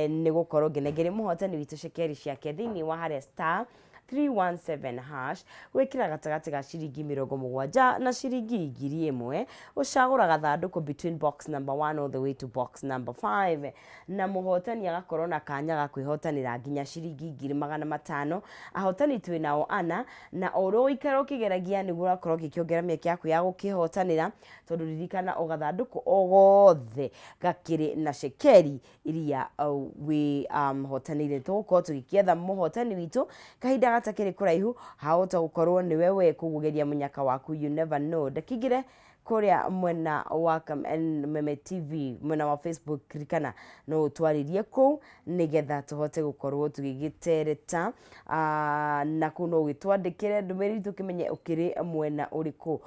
nĩ gũkorwo ngenegere mũhotani witũ cekeri ciake thĩinĩ wa harĩa star 317 hash gwĩkĩra gatagatĩ ga ciringi 70 na ciringi 1000 ũcagũra gathandũkũ between box number 1 all the way to box number 5 na mũhotani agakorwo na kanya ga kwĩhotanĩra nginya ciringi 500 ahotani twĩ nao ana na oro ũikara ũkĩgeragia nĩguo ũrakorwo ũkĩongerera mĩeke yaku ya gũkĩhotanĩra tondũ ririkana o gathandũkũ o gothe gakĩrĩ na cekeri iria wĩ hotanĩire tũgũkorwo tũgĩkietha mũhotani witũ kahinda gatakĩrĩ kũraihu hahota gũkorwo nĩ wewe kũgeria mũnyaka waku you never know ndakingire kuria mwena wa Kameme TV mwena wa Facebook ririkana no twaririe kũu nigetha tũhote gũkorwo tũgĩgĩtereta na kuno gwĩtwandĩkĩre ndũmĩrĩri tũkĩmenye ũkĩrĩ mwena ũrĩkũ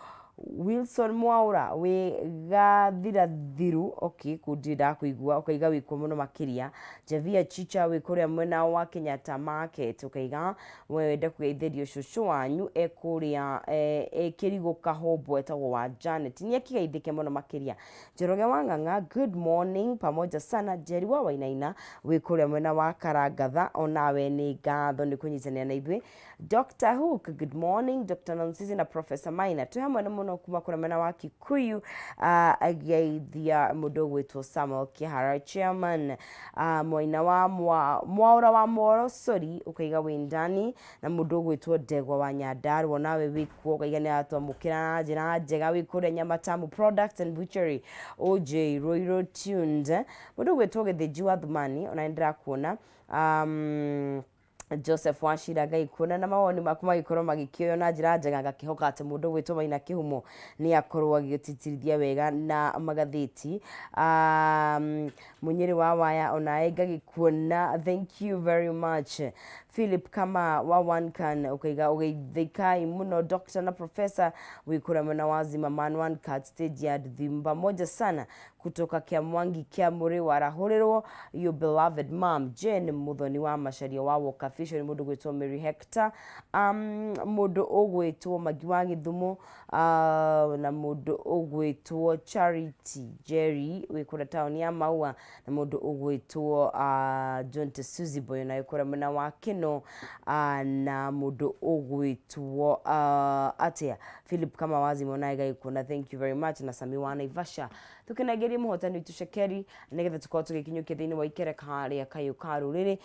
Wilson Mwaura we gathirathiru okay kundira kuigua ukaiga wiko muno makiria Javia Chicha we kuria mwena wa Kenyatta Market ukaiga wenda kugeithĩrio cucu wanyu ekuria ekirigo kahombo etagwo wa Janet ni akigeithĩke muno makiria Njoroge Wang'ang'a good morning pamoja sana Jerry wa Wainaina we kuria mwena wa Karangatha onawe ni ngatho ni kunyitanĩra na ithuĩ Dr. Hook good morning Dr. Nancy na Professor Maina tu hamwe na muno kuma kuna mena wa Kikuyu ageithia mũndũ gwĩtwo Samuel Kihara chairman Mwaina wa Mwaura wa Moro sorry ukaiga windani na mũndũ gwĩtwo Ndegwa wa Nyandarua nawe wikuo ukaiga nĩ atwamũkĩra na njĩra njega wĩkũrĩa Nyamatamu Products and Butchery OJ Roiro Tuned mũndũ gwĩtwo Gĩthĩnji wa Thumani ona ndĩrakuona Joseph Wachira Ngai kuona na mawoni maku magikorwo magĩkĩoyo na njĩra njega ngakĩhoka atĩ mũndũ gwĩtwo Maina Kĩhumo nĩ akorwo agĩgĩtitirithia wega na magathĩti Munyĩrĩ wa Waya ona ngagĩkuona thank you very much Philip Kama wa One Can ukaiga ugeithĩkai muno Dr. na Professor wikura mwena wa Zimmerman One Cat stage ya Dhimba moja sana kutoka Kiamwangi Kiamuri warahũrĩrwo your beloved mom Jane Muthoni wa Macharia wa Wokafisho ni mũndũ gwĩtwo Mary Hector mũndũ ũgwĩtwo Magi wa Gĩthumo na mũndũ ũgwĩtwo Charity Jerry wikura town ya Maua na mũndũ ũgwĩtwo John Tesuzi Boy na wikura mwena wa Kino na mũndũ ũgwĩtwo atia Philip Kama wazi mona igaikuna thank you very much na Sami wa Naivasha tukinegeria muhotani witu cekeri nigetha tukorwo tugikinyukia thiini wa ikereka haria Kayu Ka Ruriri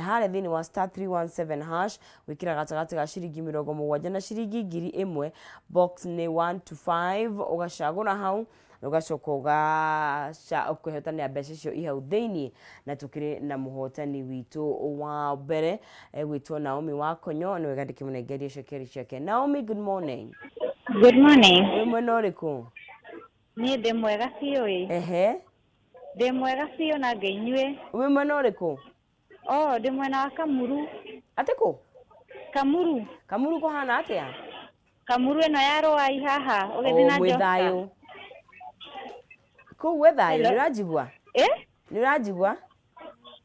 haria thiini wa star 317 hash wikira gatagati ga ciringi 70 na ciringi 1000 box ni 1 to 5 ugacagura hau ugacoka ukihotania mbeca icio ihau thiini na tukiri na muhotani witu wa mbere gwitwo Naomi wa Konyo ni wega ndikimunegeria cekeri ciake Naomi good morning Good morning we mwena ũrĩkũ Niĩ ndĩ mwega biũ ehe ndĩ mwega biũ na ngeinyue we mwena ũrĩkũ ndĩ mwena wa Kamuru atĩ kũ Kamuru kũhana atĩa Kamuru ĩno ya Rũai haha ũgĩthiĩ na Njoka kũu wethayo nĩũranjigua nĩũranjigua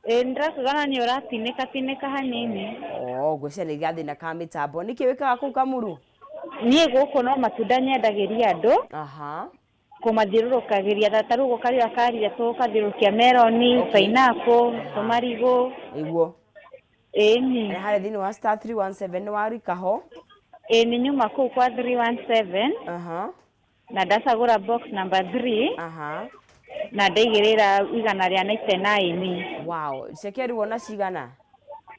ndĩrakuga nĩ ũratinĩka hanini ngwĩciria nĩ gathĩna ka mĩtambo nĩkĩ wĩkaga kũu Kamuru niĩ gũkũ no matunda nyendagĩria andũ kũmathiũrũrũkagĩria ta rĩu gũkarĩa karĩa tũkathiũrũkia meloni pineapple tomarigũ ĩguo ĩni harĩa thĩinĩ wa star 317 nĩ warika ho nĩ nyuma kũu kwa 317 na ndacagũra box number 3 na ndaigĩrĩra igana rĩa 99 wow cekeri wona cigana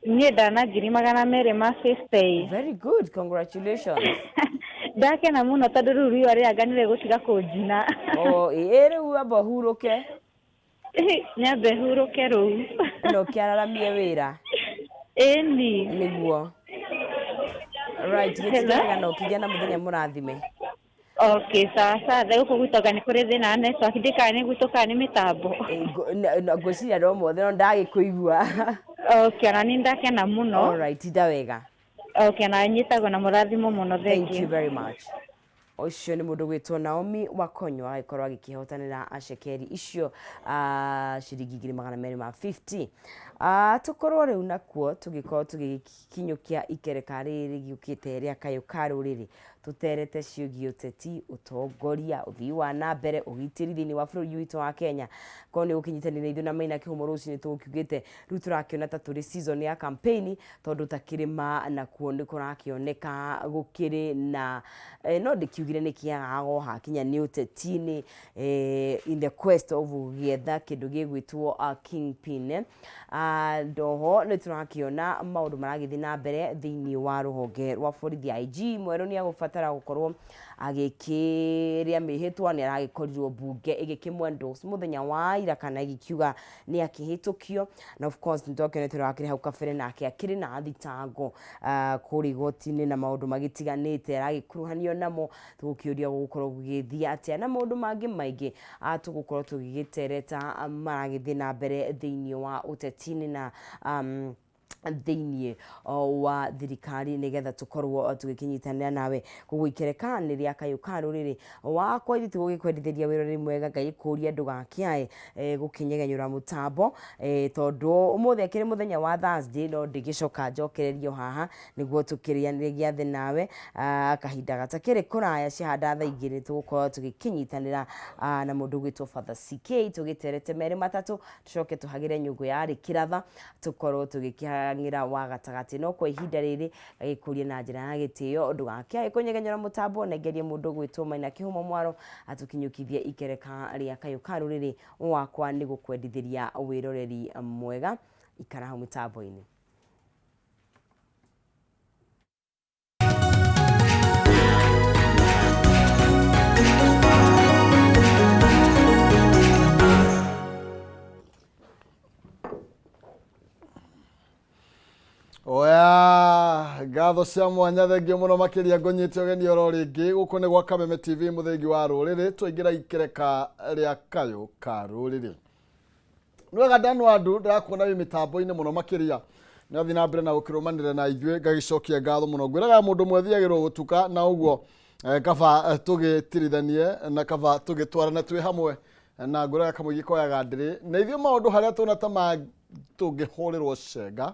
niĩ ndana 250 very good congratulations ndakena muno tondũ rĩu riũa rĩanganire gũtiga kũnjina rĩu amba hurũke nyambe hurũke rĩu no kĩararamie wĩra ĩni nĩguo right gĩtigana no kĩgĩa na mũthenya mũrathime okay sawa gũkũ gwitoga nĩ kũrĩ thĩna network ndĩkaga nĩ gwitũkaga nĩ mĩtambo ngwĩciria no mothe no ndagĩkũigua okay na nĩ ndakena mũno alright nda wega okay na nyitagwo na mũrathimo mũno thank you very much ũcio nĩ mũndũ gwĩtwo Naomi wa Konyo agĩkorwo agĩkĩhotanĩra acekeri icio ciringi 250 tukorwo rĩu nakuo tũgĩkorwo tũgĩkinyũkia ikereka rĩrĩ gĩũkĩte rĩa Kayu Ka Ruriri tuterete ciugi uteti utongoria uthii wa na mbere ugitiri thini wa bũrũri witũ wa Kenya ko ni ukinyitanire ithu na maina kihumo ruci ni tukiugite riu turakiona ta turi season ya campaign tondu takirima na kuone kurakioneka gukiri na no ndikiugire ni kiagago hakinya ni utetini in the quest of gietha kindu gigwitwo kingpin ndoho ni turakiona maundu maragithi na mbere thini wa ruhonge rwa borithi IG mweru ni agubatara gukorwo agikiria mihitwa ni aragikorirwo bunge igikimwendo muthenya wa ira kana igikiuga ni akihitukio na of course ndokene turakiri hau kabere nake akiri na thitango kuri gotini na maundu magitiganite aragikuruhanio namo tugukiuria gukorwo gugithia atia na maundu mangi maingi tugukorwo tugigitereta maragithi na mbere thini wa utetini na thini wa thirikari nigetha tukorwo tugikinyitanira nawe kugwikerekaniria Kayu Ka Ruriri wakwa ithu gugikwendithia wirori mwega ngai kuria ndugakiae gukinyegenyura mutambo tondu umuthi akiri muthenya wa Thursday no ndigicoka njokererio haha niguo tukirianire thi nawe kahinda gatakiri kuraya cihanda tha ingĩ tugukorwo tugikinyitanira na mundu gwitwo Father CK tugiterete meri matatu tucoke tuhagire nyungu ya kiratha tukorwo tugikiha ngira wa gatagati no kwa ihinda riri agikuria na njira ya gitio ndugakiae kunyegenyura mutambo negerie mundu gwitwo maina kihumo mwaro atukinyukithie ikereka ria Kayu Ka Ruriri wakwa ni gukwendithiria wiroreri mwega ikara ha mutambo-ini. Oya gatho cia mwanya thengio muno makiria ngonyite ogeni oro ringi guku ni gwa Kameme TV muthengi wa ruriri twaingira ikereka ria Kayu Ka Ruriri nwega danu andu ndakuona wi mitambo-ini muno makiria ni athi na mbere na gukirumanira na ithue ngagicokia ngatho muno ngwiraga mundu mwethiagirwo gutuka na uguo kaba tugitirithanie na kaba tugitwarana twi hamwe na ngwiraga kamwe koyaga ndiri na ithue maundu haria tuna ta tugihurirwo cenga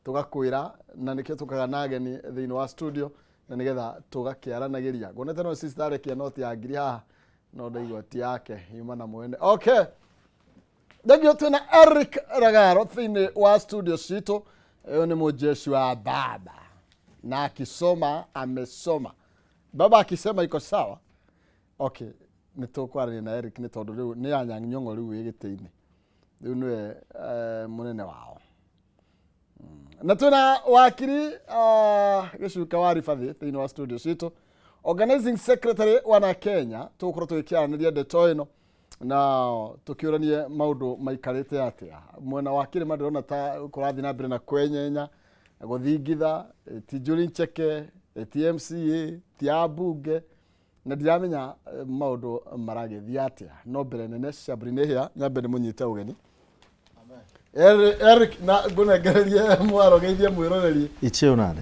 tugakwira na nikio tukaga na ageni thini wa studio na nigetha tugakiaranagiria ngonete no sister kia noti ya ngiri haha no ndaigwa ti yake yuma na mwene okay ndagio tuna Eric Ragaro thini wa studio cito uyu ni mujeshi wa baba na akisoma amesoma baba akisema iko sawa okay nitukwarania na Eric ni tondu riu ni anyang nyongo riu igitini riu niwe munene wao na tuna wakiri gishuka wa rifathi thini wa studio cito organizing secretary wana Kenya tukoro tukiaraniria ndeto ino na tukiuranie maundu maikarite atia mwena wakiri madirona ta kurathi na mbere na kwenyenya guthingitha tijuri ncheke TMCA tiabunge na ndiramenya maundu maragithia atia no mbere nene Sabrina hia nyambe ni munyite ugeni Eric na gunegererie mwaro geithie mwiroreri iche unade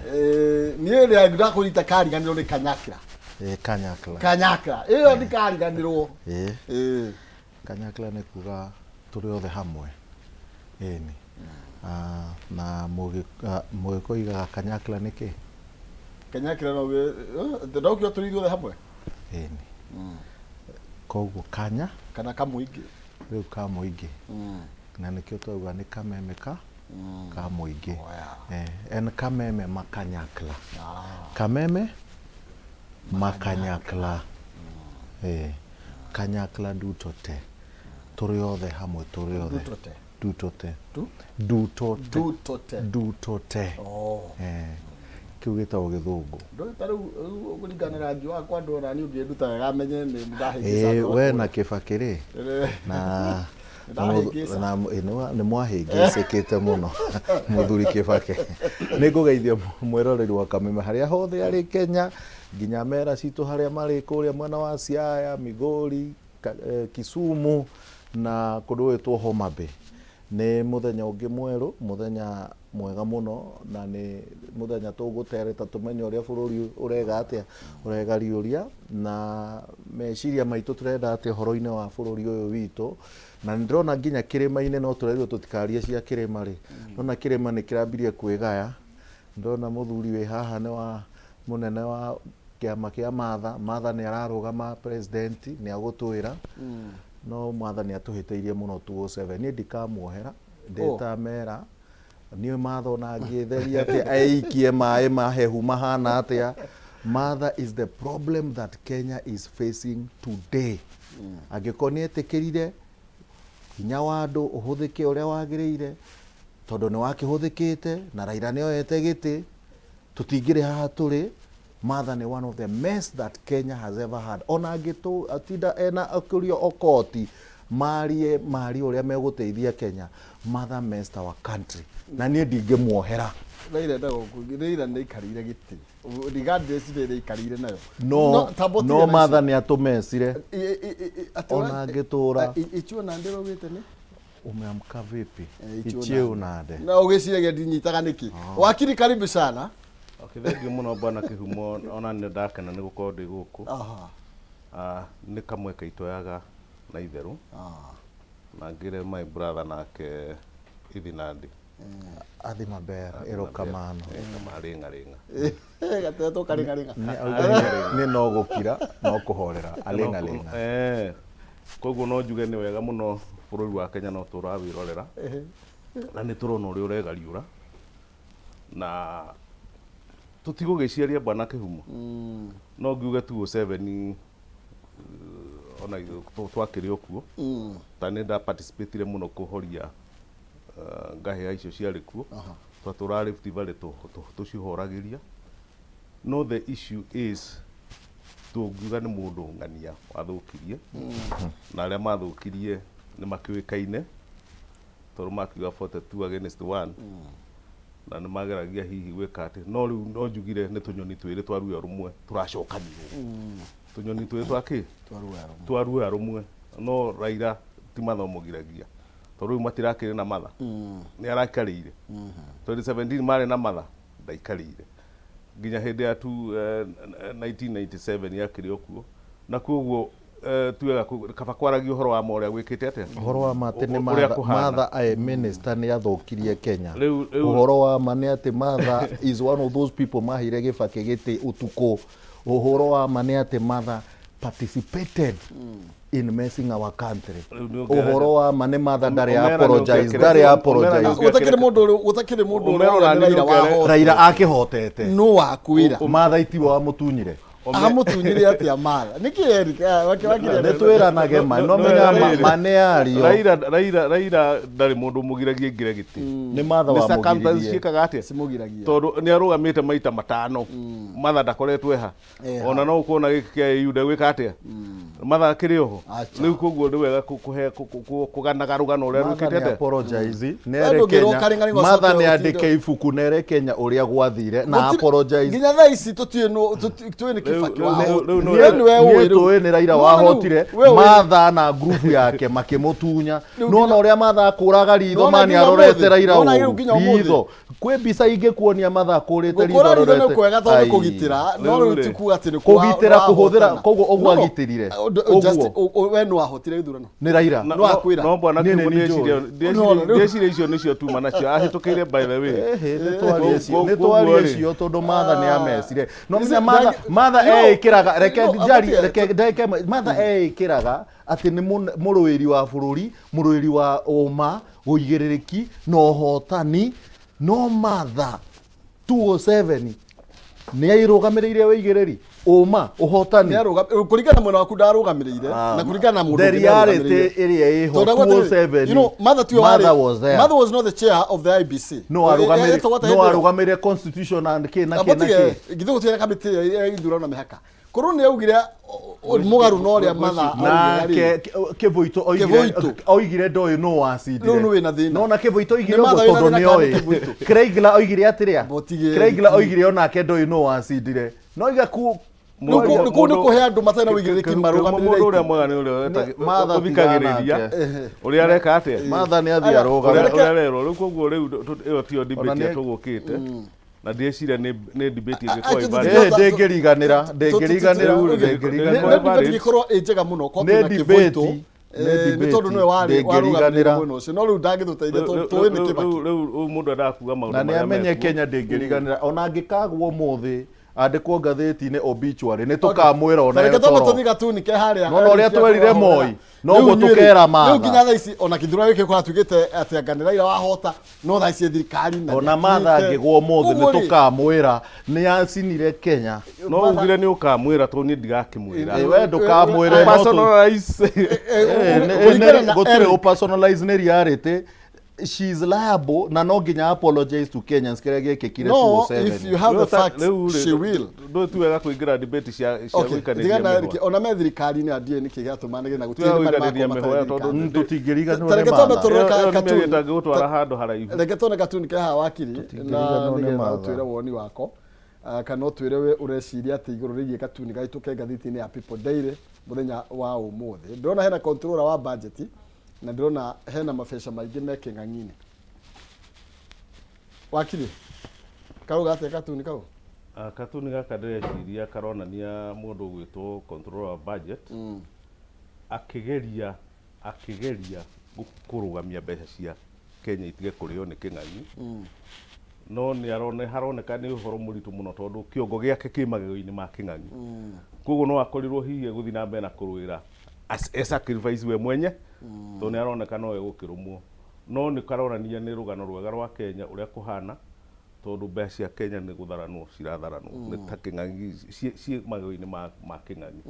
ni ere ndakurita kariganiro ni kanyakira kanyakira iyo ndi kariganirwo kanyakira ni kuga turi othe hamwe ni na mugikoiga kanyakira niki kanyakira no ndokyo turi othe hamwe ni koguo kanya kana kamuingi riu kamuingi na nikio twauga ni kameme ka muingi en kameme makanyakla kameme makanyakla kanyakla dutote turi othe hamwe turi othe dutote kiu gitagwo githungu kuringana ngi wakwa ndona ni ungienduta wega menye ni ndahingisa we na kibakiri na ni mwahingicikite muno muthuri Kibake ni ngugeithia mwiroreri wa Kameme haria hothe ari Kenya nginya mera citu haria mari kuria mwena wa Siaya Migori Kisumu na kundu witwo Homa Bay ni muthenya ungi mweru muthenya mwega muno na ni muthenya tugutereta tumenye uria bururi urega atia urega riuria na meciria maitu turenda atia horo-ini wa bururi uyu witu na ndrona nginya kirima-ini no turerio tutikarie cia kirima ri nona kirima ni kirambirie kwigaya ndona muthuri we haha ni wa munene wa kiama kia matha nĩ ararũgama president nĩ agũtwĩra no matha nĩ atũhĩtĩirie mũno 207 niĩ ndikamuohera ndĩtamera niĩ matha ona angĩtheria atĩ aikie maĩ mahehu mahana atĩa. Matha is the problem that Kenya is facing today. Angĩkorwo nĩ etĩkĩrire hinya wa andũ ũhũthĩke ũrĩa wagĩrĩire tondũ nĩ wakĩhũthĩkĩte na Raila nĩoete gĩtĩ tũtingĩrĩ haha tũrĩ. Matha nĩ one of the mess that Kenya has ever had. Ona atinda ena akũrio okoti marie ũrĩa megũteithia Kenya. Matha messed our country na niĩ ndingĩmuohera. Raila nĩ ikarire gĩtĩ regardless rĩrĩa ikarire nayo no matha nĩ atũmecire ona angĩtũra ichuo na ndĩro gĩte nĩ umeamka vipi icheo nade na ũgĩciragia ndinyitaga nĩkĩ wakiri karibu sana. Thengiũ mũno bwana Kĩhumo, ona nĩ ndakena nĩ gũkorwo ndĩ gũkũ. Nĩ kamweke itoyaga na itherũ na ngĩre my brother nake ithinandi athima bera erokamano marenga gateto karenga nĩ no gũkira no kũhorera alenga koguo no njuge nĩ wega mũno bũrũri wa Kenya no tũrawĩrorera na nĩ tũrona ũrĩa ũregariũra na tutigũgĩciaria bwana Kĩhumo no ngiuge 207 ona twakĩrĩ okuo ta nĩ nda participate mũno kũhoria ngahĩ icio ciarĩ kuo twatũra Rift Valley tũcihoragĩria. No the issue is tũngiuga nĩ mũndũ ng'ania wathũkirie na arĩa mathũkirie nĩ makĩũĩkaine tondũ makiuga 42 against 1 na nĩ mageragia hihi gwĩka atĩ no rĩu no njugire nĩ tũnyoni twĩrĩ twaruya rũmwe tũracokanio tũnyoni twĩrĩ twakĩ twaruya rũmwe no Raila ti mathomogiragia tondũ rĩu matirakĩrĩ na matha nĩ arakarĩire 2017 marĩ na matha ndaikarĩire nginya hĩndĩ ya 1997 yakĩrĩ okuo na koguo tuwega kaba kwaragia ũhoro wa ũrĩa gwĩkĩte atĩa ũhoro wa matĩ nĩ matha minister nĩ athũkirie Kenya. Ũhoro wa ma nĩ atĩ matha is one of those people mahire gĩbakĩ gĩtĩ ũtukũ. Ũhoro wa ma nĩ atĩ matha participated in messing our country. Ũhoro wa ma nĩ matha ndarĩ apologize utakĩrĩ mũndũ Raila akĩhotete no wakwĩra matha itiwa mũtunyire amutunyire atia matha niki Erika wakire nĩ twĩranage ma no menya mane ario Raila ndarĩ mũndũ mugiragia ngire gĩtĩ nĩ matha wa mugiragia ciĩkaga atĩa simugiragia tondũ nĩ arũgamĩte maita matano matha ndakoretwo eha ona no ũkona gĩkĩ kĩa yuda gwĩka atĩa matha akĩrĩ oho rĩu koguo nĩ wega kũganaga rũgano ũrĩa rwĩkĩte atĩa apologize nere Kenya matha nĩ andĩke ibuku nere Kenya ũrĩa gwathire na apologize nginya thaa ici tũtiĩ nĩ Raila wahotire matha na group yake makĩmũtunya nona ũrĩa matha akũraga ritho mani arorete Raila ritho kwĩ mbica ingĩkuonia matha akũrĩte ritho arorete kũgitĩra no rĩu tikuga atĩ nĩ kũgitĩra kũhũthĩra koguo ũguo agitĩrire we nĩ wahotire ithurano nĩ Raila no akwĩra no bwana ndeciria icio nĩcio tuma nacio ahĩtũkĩire by the way nĩ twarie cio tondũ matha nĩ amecire no matha ekĩraga reke matha ekĩraga atĩ nĩ mũrũĩri wa bũrũri mũrũĩri wa ũma ũigĩrĩrĩki na ũhotani no matha 207 nĩ airũgamĩrĩire wĩigĩrĩri ũma ũhotani kũringana mwena waku ndarũgamĩrĩire na kũringana na mũndũ the reality ĩrĩa ĩho 207 Matha was not the chair of the IBC no arũgamĩrĩire constitution and kĩ githĩ gũtiĩ kamĩtĩ ya ithurano na mĩhaka korwo nĩ augire mũgarũ no ũrĩa matha nake Kĩvũito oigire ndoĩ no wacindire no wĩna thĩna no na Kĩvũito oigire tondũ nĩ oĩ Kraigla oigire atĩrĩa Kraigla oigire onake ndoĩ no wacindire no iga nĩ kũhe andũ matarĩ na wĩigĩrĩrĩki marũgamĩrĩre mũndũ ũrĩa mwega nĩ ũrĩa ũthikagĩrĩria ũrĩa areka atĩa matha nĩ athiĩ arũgamĩrĩre ũrĩa rerwo rĩu koguo rĩu ĩyo tiyo debate tũgũkĩte na ndeciria nĩ debate ĩngĩkorwo ibari ndĩngĩriganĩra ndĩngĩkorwo ĩ njega mũno koguo na Kĩvũito nĩ tondũ nĩwe warũgamĩrĩire mwena ũcio no rĩu ndangĩtũteithia tũĩ nĩ Kĩbakĩ rĩu mũndũ endaga kuga maũndũ na nĩ amenye Kenya ndĩngĩriganĩra ona angĩkagwo mũthĩ andikwo ngathĩti-inĩ obituary nĩ tũkamwĩra ona reke toro tũmbe tũthiĩ gatuni ke harĩa no ũrĩa twerire Moi noguo tũkera matha rĩu nginya thaa ici ona Gĩthurano gĩkĩ kora tugĩte atĩ anga nĩ Raila wahota no thaa ici thirikari na ona matha angĩgwo mũthĩ nĩ tũkamwĩra nĩ acinire Kenya no ugire nĩ ũkamwĩra to niĩ ndigakĩmwĩra we ndũkamwĩre personalize gũtirĩ personalize nĩ reality she's liable na no nginya apologize to Kenyans kĩrĩa gĩkĩkire 207 no if you have the facts she will no tu wega kũingĩra debate cia gũikanĩria mĩhoya ona me thirikari-inĩ andie nĩ kĩgatũma nĩ getha gũikanĩria mĩhoya tondũ tũtingĩriganĩrwo reke twambe tũrore gũtwara handũ haraihu reke tuone katuni ke haha wakiri na nĩ getha ũtwĩre woni wako kana ũtwĩre we ũreciria atĩ igũrũ rĩgiĩ katuni gaitũke ngathĩti-inĩ ya People Daily mũthenya wa ũmũthĩ ndĩrona hena controller wa budget na ndĩrona hena mabeca maingĩ me kĩng'ang'i-inĩ wakiri kau gate katuni kau katuni gaka ndĩreciria karonania mũndũ gwĩtwo controller wa budget akĩgeria kũrũgamia mbeca cia Kenya itige kũrĩo nĩ kĩng'ang'i no nĩ haroneka nĩ ũhoro mũritũ mũno tondũ kĩongo gĩake kĩ magego-inĩ ma kĩng'ang'i koguo no akorirwo hihi gũthiĩ na mbere na kũrũĩra sacrifice we mwenye to nĩ aroneka no egũkĩrũmwo no nĩ karonania nĩ rũgano rwega rwa Kenya ũrĩa kũhana tondũ mbeca cia Kenya nĩ gũtharanwo ciratharanwo nĩ ta kĩng'ang'i ciĩ magego-inĩ ma kĩng'ang'i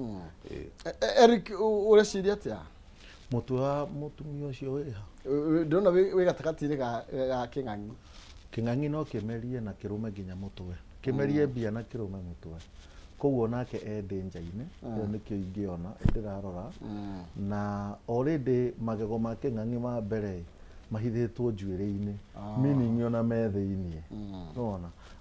Eric ũreciria atĩa mũtwe wa mũtumia ũcio wĩha ndĩrona wĩ gatagatĩ-inĩ ga kĩng'ang'i no kĩmerie na kĩrũme nginya mũtwe kĩmerie mbia na kĩrũme mũtwe koguo nake danger-inĩ ĩyo nĩkĩo ingĩona ndĩrarora na already magego ma kĩng'ang'i ma mbere mahithĩtwo njuĩrĩ-inĩ meaning ona me thĩiniĩ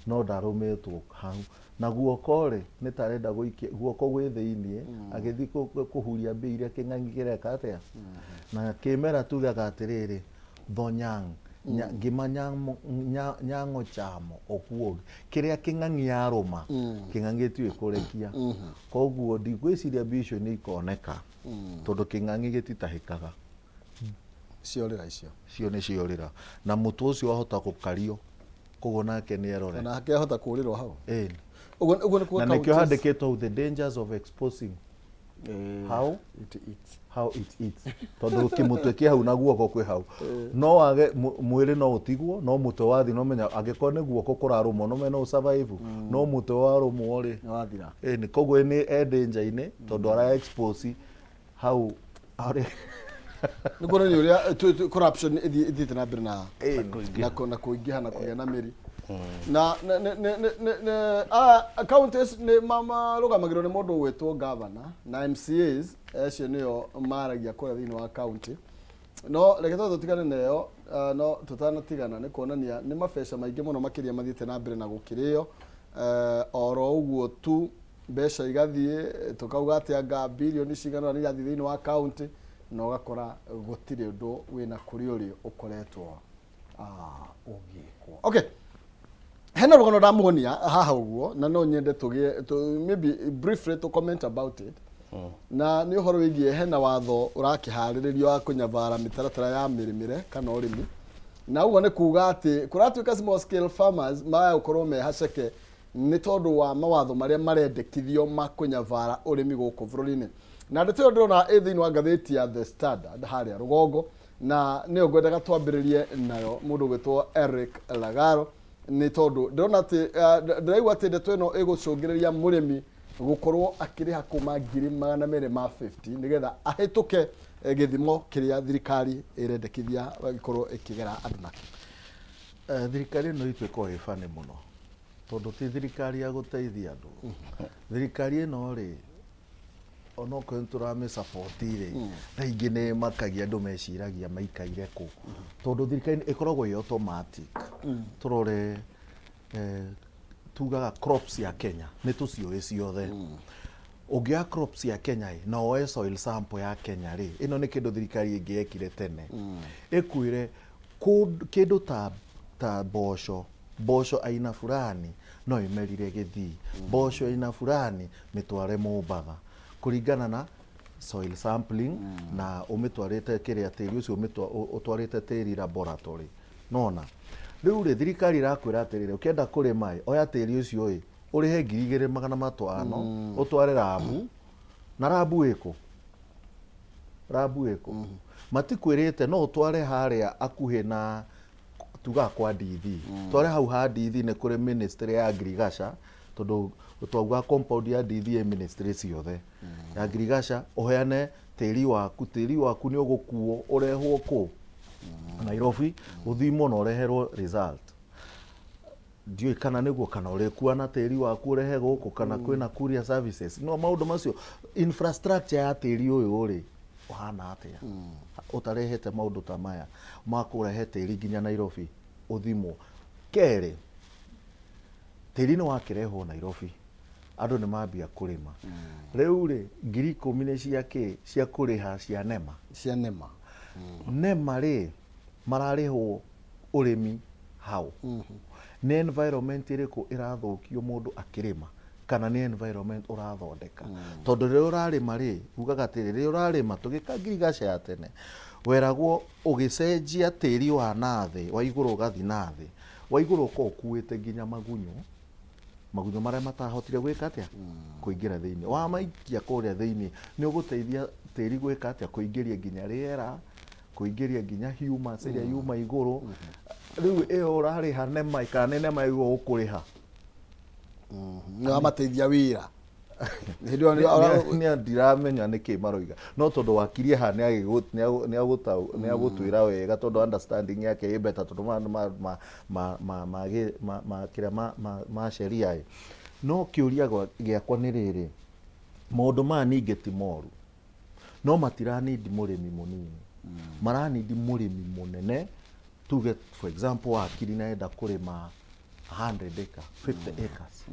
no ndarũmĩtwo hau na guoko-rĩ nĩ tarenda gũikia guoko gwĩ thĩiniĩ agĩthiĩ kũhuria mbia iria kĩng'ang'i kĩreka atĩa na kĩmera tugaga atĩrĩrĩ thonyang ngima nyango chamo okuogi kĩrĩa kĩng'ang'i yarũma kĩng'ang'i tiwe kũrekia koguo ndigwĩciria mbia icio nĩ ikoneka tondũ kĩng'ang'i gĩtitahĩkaga ciorĩra icio nĩ ciorĩra na mũtu ũcio wahota gũkario koguo nake nĩ erore na akĩhota kũrĩrwo hau na nĩkĩo handĩkĩtwo the dangers of exposing how it eats tondũ kĩmũtwe kĩ hau na guoko kwĩ hau no wage mwĩrĩ no ũtigwo no mũtwe wathi no menya angĩkorwo nĩ guoko kũrarũmwo no menya no survive no mũtwe warũmwo-rĩ nĩ koguo nĩ danger-inĩ tondũ ara expose hau nĩ kuonania ũrĩa corruption ithiĩte na mbere na kũingĩha na kũgĩa na mĩri na counties nĩ marũgamagĩrwo nĩ mũndũ gwĩtwo governor na MCAs acio nĩo maragia kũrĩa thĩinĩ wa county no reke tũtigane nayo no tũtanatigana nĩ kuonania nĩ mabeca maingĩ mũno makĩria mathiĩte na mbere na gũkĩrĩo oro ũguo tu mbeca igathiĩ tũkauga atĩ anga birioni cigana nĩ irathiĩ thĩinĩ wa county na ũgakora gũtirĩ ũndũ wĩna kũrĩ ũrĩ ũkoretwo ũgĩkwo okay hena rũgano ndamuonia haha ũguo na no nyende tũgĩe maybe briefly to comment about it na nĩ ũhoro wĩgiĩ hena watho ũrakĩharĩrĩrio wa kũnyabara mĩtaratara ya mĩrĩmĩre kana ũrĩmi na ũguo nĩ kuga atĩ kũratuĩka small scale farmers maya gũkorwo mehaceke nĩ tondũ wa mawatho marĩa marendekithio ma kũnyabara ũrĩmi gũkũ bũrũri-inĩ na ndeto ndĩrona thĩinĩ wa ngathĩti ya The Standard harĩa rũgongo na nĩyo ngwendaga twambĩrĩrie nayo mũndũ gwĩtwo Eric Lagaro nĩ tondũ ndĩrona atĩ ndĩraigua atĩ ndeto ĩno ĩgũcũngĩrĩria mũrĩmi gũkorwo akĩrĩha kuma 250 nĩgetha ahĩtũke gĩthimo kĩrĩa thirikari ĩrendekithia gĩkorwo ĩkĩgera andũ nakĩ thirikari ĩno ituĩka ĩbane mũno tondũ ti thirikari ya gũteithia andũ thirikari ĩno-rĩ onokorwo tũrame support-rĩ rĩngĩ nĩ makagia andũ meciragia maikaire kũ tondũ thirikari ĩkoragwo ĩ automatic tũrore tugaga crops ya Kenya nĩ tũciũĩ ciothe ũngĩoya crops ya Kenya na woe soil sample ya Kenya rĩ ĩno nĩ kĩndũ thirikari ĩngĩekire tene ĩkwĩre kĩndũ ta mboco aina fulani no imerire Gĩthii mboco aina fulani mĩtware Mombatha kũringana na soil sampling na ũmĩtwarĩte kĩrĩa tĩri ũcio ũtwarĩte tĩri laboratory nona rĩu rĩ thirikari ĩrakwĩra atĩrĩrĩ ũkĩenda kũrĩma oya tĩri ũcio urihe 2,500 utware rabu na rabu iko matikwirite no utware haria akuhe na tuga kwa DV tware hau ha DV ne kuri ministry ya agriculture tondu twauga compound ya DV ministry ciothe ya agriculture uheane tiri waku ni ugukuo urehwo ku Nairobi uthimo na ureherwo result ndioi kana niguo kana urekuwa na tiri waku urehe guku kana kwina courier services no maundu macio infrastructure ya tiri uyu ri uhana atia utarehete maundu ta maya makurehe tiri nginya Nairobi uthimo kere tiri ni wakirehwo Nairobi andu ni mambia kurima riu ri 10,000 ciake cia kuriha cia nema nema ri mararihwo urimi hau ni environment iriku irathukio mundu akirima kana ni environment urathondeka tondu ri urarima ri ugaga tiri ri urarima tugika ngirigaca ya tene weragwo ugicenjia tiri wa nathi wa iguru gathi nathi wa iguru ko kuite nginya magunyo maria matahotire gwika atia kuingira thiini wa maikia kuria thiini ni uguteithia tiri gwika atia kuingiria nginya riera kuingiria nginya humus iria yuma iguru riu iyo urariha nema kana nema iguru ukuriha na mateithia wira ni ndiramenya niki maroiga no tondu wakirie ha ni agutwira wega tondu understanding yake ibeta tondu ma sheria no kiuria giakwa ni riri maundu ma ningi ti moru no matiranidi murimi munini maranidi murimi munene tuge for example wakiri naenda kurima 100 acres 50 acres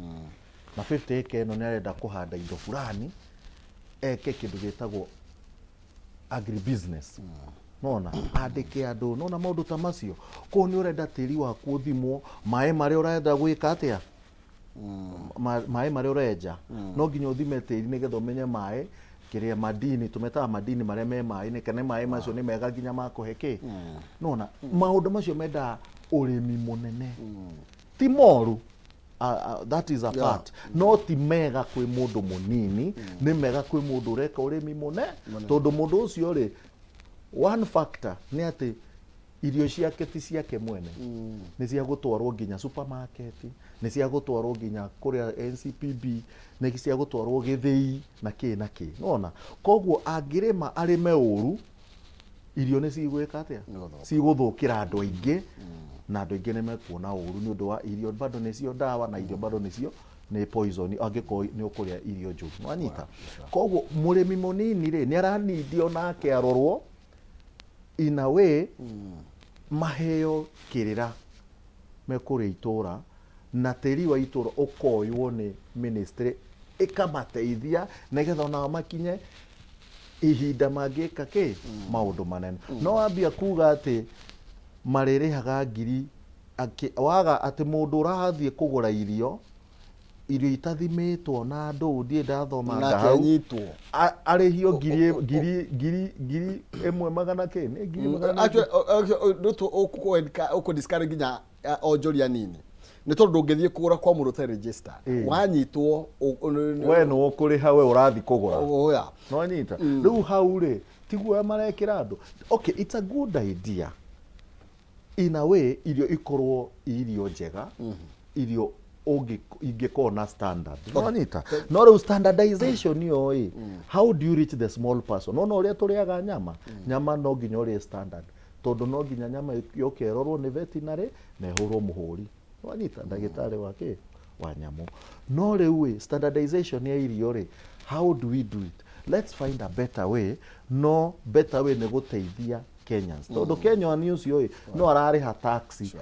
na 50 acre no nĩarenda kuhanda indo fulani eke kindu gitagwo agribusiness nona andike andu nona maundu ta macio ko ni urenda tiri waku uthimwo mai mari urenda gwika atia mai mari urenja no nginya uthime tiri nigetha umenye mai kiria madini tumetaga madini maria me mai ni kana mai macio ni mega nginya makuheke nona maundu macio menda urimi munene ti moru that is a part no ti mega kwi mundu munini ni mega kwi mundu reka urimi mune tondu mundu ucio ri one factor ni ati irio ciake ti ciake mwene ni cia gutwarwo nginya supermarket ni cia gutwarwo nginya kuria NCPB ni cia gutwarwo githii na ki nona koguo angirima arime uru irio ni cigwika atia ciguthukira andu aingi na andu aingi ni mekuona uru ni undu wa irio bado nicio dawa na irio bado nicio ni poison angiko ni ukuria irio njuru nwanyita koguo murimi munini ri ni aranidio nake arorwo in a way maheo kirira mekuria itura na tiri wa itura ukoywo ni ministry ikamateithia nigetha ona makinye ihinda mangika ki maundu manene no ambia kuga ati maririhaga ngiri waga ati mundu urathie kugura irio itathimitwo na andu ndie ndathoma ngahau arihio ngiri emwe magana ki ni ngiri magana actually ndutu uku discourage nginya onjoria nini ni tondu ndungithie kugura kwa mundu ta register wanyitwo we no ukuriha we urathi kugura no nyita riu hau ri tiguo marekira andu okay it's a good idea in a way irio ikorwo irio njega irio ingekuwa na standard no nyita no riu standardization yo how do you reach the small person no uria turiaga nyama no nginya uri standard tondu no nginya nyama yokerorwo ni veterinary na ihurwo muhuri wanyita ndagitari wake wa nyamu no riu standardization ya irio ri how do we do it let's find a better way no better way ni guteithia Kenyans tondu Kenya ni ucio no arariha taxi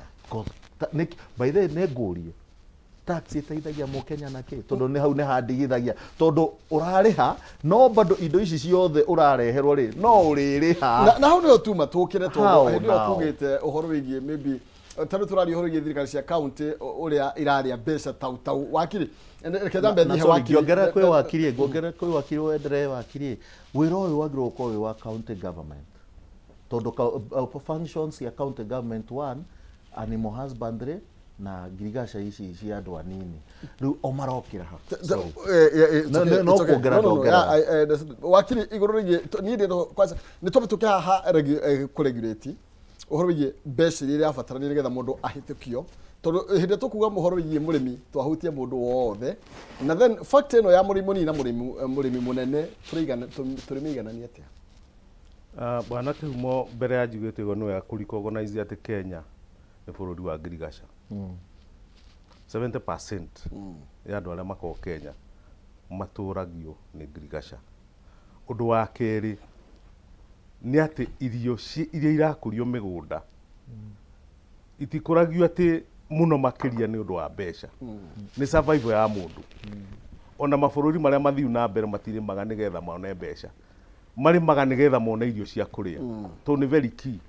by the negurie taxi iteithagia mu Kenya na ki tondu ni hau ni handigithagia tondu urariha no bado indo ici ciothe urareherwo ri no uririha na hau ni otuma tukire tondu hindi okugite uhoro wigie maybe tano turari uhoro wigie thirikari cia county uria iraria mbeca tau wakiri rekeda mbethi wakiri ngera kwi wakiri wendere wakiri wira uyu wagirwo ko wa county government tondu functions ya county government one animal husbandry na ngirigaca ici cia andũ anini rĩu o marokĩra ha no kuongerera wakiri igũrũ rĩgiĩ niĩ ndĩ kwanza nĩ twambe tũke haha kũregulate ũhoro wĩgiĩ mbeca iria irabatarania nĩgetha mũndũ ahĩtũkio tondũ hĩndĩ tũkuga mũhoro wĩgiĩ mũrĩmi twahutia mũndũ wothe na then fact ĩno ya mũrĩmi mũnini na mũrĩmi mũnene tũrĩmĩiganania atĩa? Bwana Kĩhumo mbere ya njugĩte ũguo nĩ wega kũrecognize atĩ Kenya nĩ bũrũri wa ngirigaca. 70% ya andũ arĩa makoragwo Kenya matũragio nĩ ngirigaca. Ũndũ wa kerĩ nĩ atĩ irio iria irakũrio mĩgũnda itikũragio atĩ mũno makĩria nĩ ũndũ wa mbeca. Nĩ survival ya mũndũ. Ona mabũrũri marĩa mathiu na mbere matirĩmaga nĩgetha mone mbeca. Marĩmaga nĩgetha mone irio cia kũrĩa. Tondũ nĩ very key.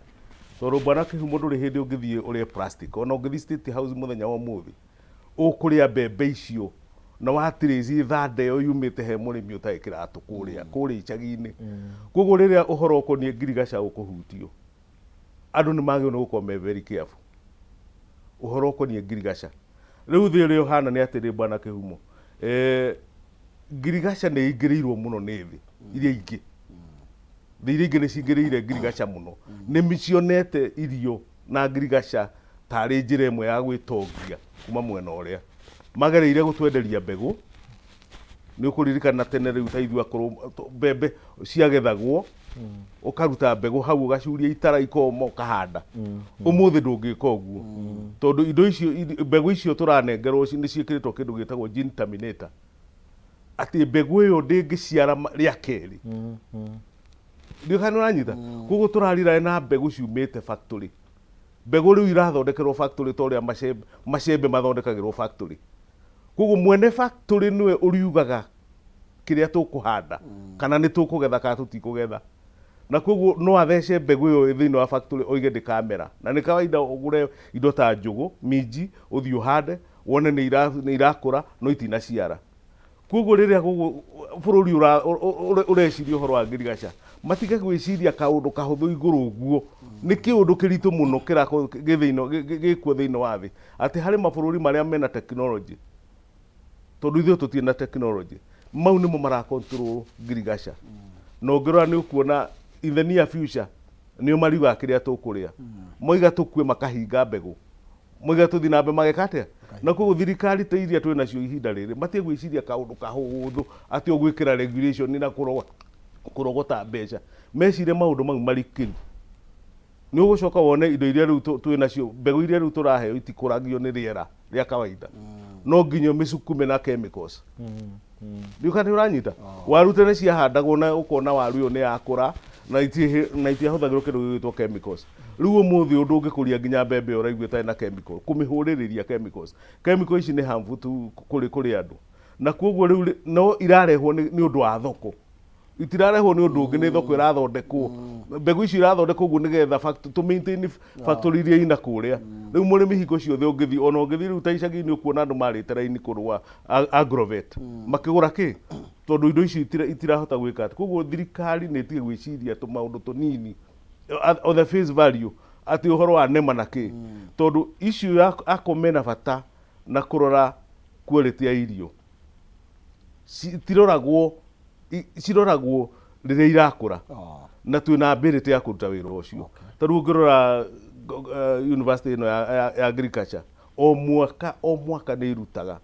Tondũ Bwana Kĩhumo ndũrĩ hĩndĩ ũngĩthiĩ ũrĩe plastic. Ona ũngĩthiĩ State House mũthenya wa ũmũthĩ ũkũrĩa mbembe icio na watirĩci thande ĩyo yumĩte he mũrĩmi ũtarĩ kĩratũ kũrĩa icagi-inĩ. Koguo rĩrĩa ũhoro ũkoniĩ ngirigaca ũkũhutio andũ nĩ magĩrĩirwo nĩ gũkorwo me very careful. Ũhoro ũkoniĩ ngirigaca rĩu thĩ ũrĩa ũhana nĩ atĩrĩ Bwana Kĩhumo ngirigaca nĩ ingĩrĩirwo mũno nĩ thĩ iria ingĩ. Thĩ iria ingĩ nĩ cingĩrĩire ngirigaca mũno. Nĩ cionete irio na ngirigaca tarĩ njĩra ĩmwe ya gwĩtongia kuma mwena ũrĩa. Magereire gũtwenderia mbegũ. Nĩ ũkũririkana tene rĩu ta ithuĩ akorwo mbembe ciagethagwo ũkaruta mbegũ hau ũgacuria itara ikoma ũkahanda. Ũmũthĩ ndũngĩka ũguo. Tondũ indo icio mbegũ icio tũranengerwo nĩ ciĩkĩrĩtwo kĩndũ gĩtagwo gene terminator. Atĩ mbegũ ĩyo ndĩngĩciara rĩa kerĩ. Ndio kana ũranyita. Koguo tũrarira na mbegũ ciumĩte factory. Mbegũ rĩu irathondekerwo factory ta ũrĩa macembe mathondekagĩrwo factory. Koguo mwene factory nĩwe ũriugaga kĩrĩa tũkũhanda kana nĩ tũkũgetha kana tũtikũgetha. Na koguo no athece mbegũ ĩyo thĩinĩ wa factory oige ndĩkamera. Na nĩ kawaida ũgũre indo ta njũgũ, minji, ũthiĩ ũhande, wone nĩ irakũra no itinaciara. Koguo rĩrĩa bũrũri ũreciria ũhoro wa ngirigaca matige gwĩciria kaũndũ kahũthũ igũrũ ũguo. Nĩ kĩũndũ kĩritũ mũno gĩkuo thĩinĩ wa thĩ. Atĩ harĩ mabũrũri marĩa mena technology tondũ ithuĩ tũtirĩ na technology mau nĩmo marakontrol ngirigaca. Na ũngĩrora nĩ ũkuona in the near future nĩo mariugaga kĩrĩa tũkũrĩa. Moiga tũkue makahinga mbegũ. Moiga tũthiĩ na mbere mageka atĩa. Na koguo thirikari ta iria twĩ nacio ihinda rĩrĩ matige gwĩciria kaũndũ kahũthũ atĩ ũgwĩkĩra regulation na kũrogota mbeca. Mecirie maũndũ mau marikĩru. Nĩ ũgũcoka wone indo iria rĩu twĩ nacio mbegũ iria rĩu tũraheo itikũragio nĩ rĩera rĩa kawaida. No nginya mĩcukume na chemicals. Ndio kana ũranyita. Waru tene ciahandagwo na ũkona waru ĩyo nĩ yakũra na itiahũthagĩrwo kĩndũ gĩgwĩtwo chemicals. Rĩu ũmũthĩ ũndũ ũngĩkũria nginya mbembe ũraigua ĩtarĩ na chemical kũmĩhũrĩrĩria chemicals. Chemicals ici nĩ harmful kũrĩ andũ. Na koguo rĩu no irarehwo nĩ ũndũ wa thoko. Itirarehwo nĩ ũndũ ũngĩ nĩ thoko ĩrathondekwo. Mbegũ icio irathondekwo ũguo nĩgetha to maintain factory iria ina kũrĩa. Rĩu mũrĩmi hingo ciothe ũngĩthiĩ ona ũngĩthiĩ rĩu ta icagi-inĩ ũkuona andũ marĩte raini kũrũa agrovet makĩgũra kĩ tondũ indo icio itirahota gwĩka atĩ. Koguo thirikari nĩ ĩtige gwĩciria tũmaũndũ tũnini on the face value atĩ ũhoro wa nema na kĩ. Tondũ issue ya mena bata na kũrora quality ya irio ciroragwo rĩrĩa irakũra na twĩna ability ya kũruta wĩra ũcio. Tarĩu ũngĩrora university ĩno ya agriculture o mwaka nĩ irutaga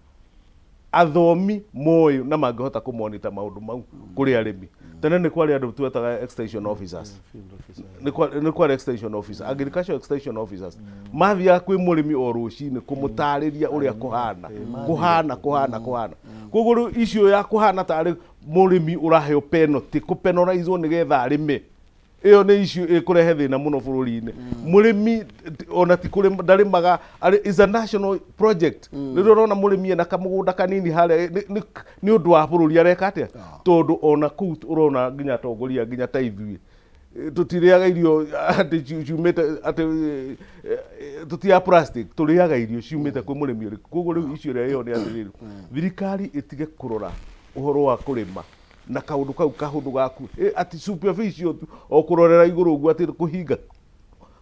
athomi moĩ na mangĩhota kũmonita maũndũ mau kũrĩ arĩmi. Tene nĩ kwarĩ andũ twetaga extension officers. Nĩ kwarĩ extension officers, agriculture extension officers. Mathiaga kwĩ mũrĩmi o rũcinĩ kũmũtarĩria ũrĩa kũhana. Koguo rĩu issue ya kũhana tarĩ mũrĩmi ũraheo penalty kũpenalizwo nĩgetha arĩme. Ĩyo nĩ issue ĩkũrehe thĩna mũno bũrũri-inĩ. Mũrĩmi ona ti kũrĩ ndarĩmaga is a national project. Rĩrĩa ũrona mũrĩmi ena kamũgũnda kanini harĩa nĩ ũndũ wa bũrũri areka atĩa. Tondũ ona kũu ũrona nginya atongoria nginya ta ithuĩ tũtirĩaga irio atĩ ciumĩte atĩ tũtiaga plastic tũrĩaga irio ciumĩte kwĩ mũrĩmi ũrĩkũ. Koguo rĩu issue ĩrĩa ĩyo nĩ atĩrĩrĩ thirikari ĩtige kũrora ũhoro wa kũrĩma na kaũndũ kau kahũthũ gaku atĩ superficial o kũrorera igũrũ ũguo atĩ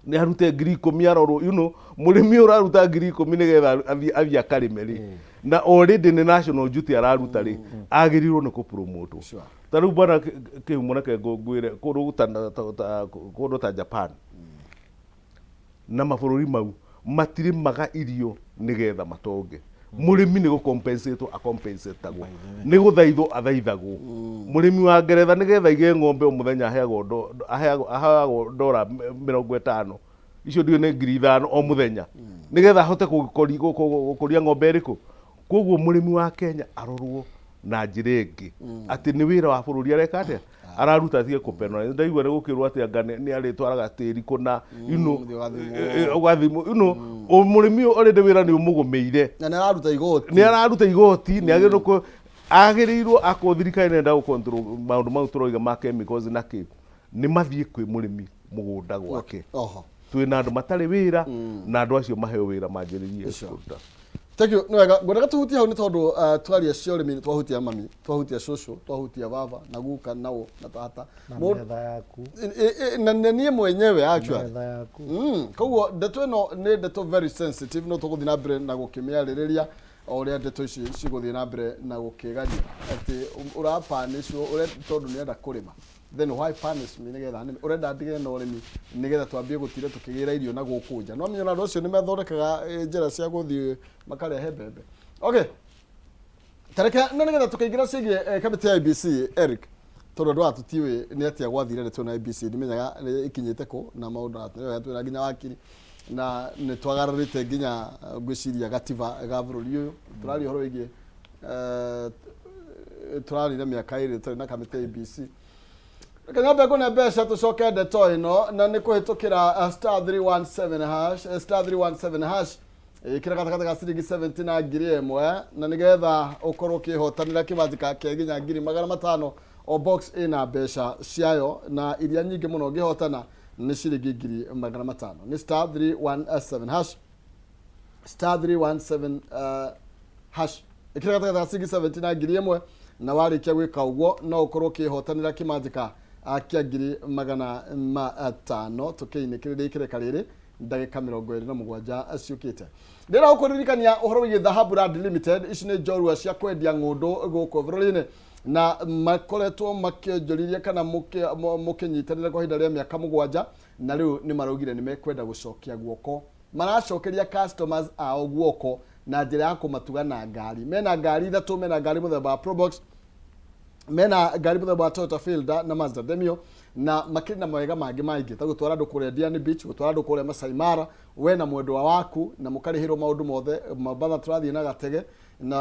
nä arute 10,000 arorwo må rä mi å raruta 10,000 nä getha athiä akarĩme rĩ na already nä national duty araruta rĩ agä rirwo nä kå promote ta rä u bwana kä humo reke ngwä re kå ndå ta Japan na mabũrũri mau matirĩ maga irio nä getha matonge må rä mi nä gå tagwo nä gå thaithwo athaithagwo må rä mi wa Ngeretha nä getha igä ng'ombe o må thenya aheagwo ndora 50 icio ndio nä 5,000 o må thenya nä getha ahote gå kåria ng'ombe ĩrĩkũ koguo må rä mi wa Kenya arorwo na njĩra ĩngĩ atĩ nĩ wĩra wa bũrũri areka atĩa araruta tie kũpena ndaigua nĩ gũkĩrwo atĩ anga nĩ arĩtwaraga tĩri kũna ũgathimwo mũrĩmi already wĩra nĩ ũmũgũmĩire na nĩ araruta igoti nĩ agĩrĩirwo akorwo thirikari nenda gũ control maũndũ mau tũroiga ma chemicals na kĩ nĩ mathiĩ kwĩ mũrĩmi mũgũnda gwake twĩna andũ matarĩ wĩra na andũ acio maheo wĩra manjĩrĩrie kũruta. Thank you. No wega ngwenda tuhutie hau nĩ tondũ twaria cia ũrĩmi twahutia mami twahutia cũcũ twahutia baba na guka nao na tata na niĩ mwenyewe actually koguo ndeto ĩno nĩ ndeto very sensitive no tũgũthiĩ na mbere na gũkĩmĩarĩrĩria o ũrĩa ndeto ici cigũthiĩ na mbere na gũkĩgeria atĩ ũrapanĩcwo tondũ nĩ enda kũrĩma then why punish me nigetha urenda ndige na urimi nigetha twambie gutire tukigira irio na guku nja no miona ndo cio ni methondekaga njira cia guthii makarehe mbembe okay tareke no nigetha tukigira cigie kamiti ya IBC Eric tondu ndo atutiwe ni atia gwathire retu na IBC ndimenyaga ikinyite ku na maundu atwe twina nginya wakiri na ni twagararite nginya gwiciria gativa ga bururi uyu turari horo igie turari na miaka iri turi na kamiti ya IBC Kanyambe kuna besha tucoke ndeto ino na nĩ kũhĩtũkĩra *317 hash *317 hash ikira gatagatĩ ga ciringi 70 na ngiri ĩmwe na nĩgetha ũkorwo ũkĩhotanĩra kĩmanjĩka kĩa nginya ngiri 500 o box ĩna mbeca ciayo na iria nyingĩ mũno ũngĩhotana nĩ ciringi ngiri 500 nĩ *317 hash *317 hash ikira gatagatĩ ga ciringi 70 na ngiri ĩmwe na warĩkia gwĩka ũguo no ũkorwo ũkĩhotanĩra kĩmanjĩka akia ngiri 500 tukiinĩkĩrĩria ikĩreka rĩrĩ ndagĩka 27 ciũkĩte ndĩra gũkũririkania ũhoro wĩgiĩ Dhahabu Land Limited ici nĩ njorua cia kwendia ng'ũndũ gũkũ bũrũri-inĩ na makoretwo makĩonjoririe kana mũkĩnyitanĩra kwa ihinda rĩa mĩaka 7 na rĩu nĩ maraugire nĩ mekwenda gũcokia guoko maracokeria customers ao guoko na njĩra ya kũmatuga na ngari mena ngari ithatũ mena ngari mũthemba wa Probox mena ngari mũthemba wa Toyota Fielder na Mazda Demio na makĩrĩ na mawega mangĩ maingĩ ta gũtwara andũ kũrĩa Diani Beach gũtwara andũ kũrĩa Masai Mara we na mwendwa waku na mũkarĩhĩrwo maũndũ mothe mabatha tũrathiĩ na gatege na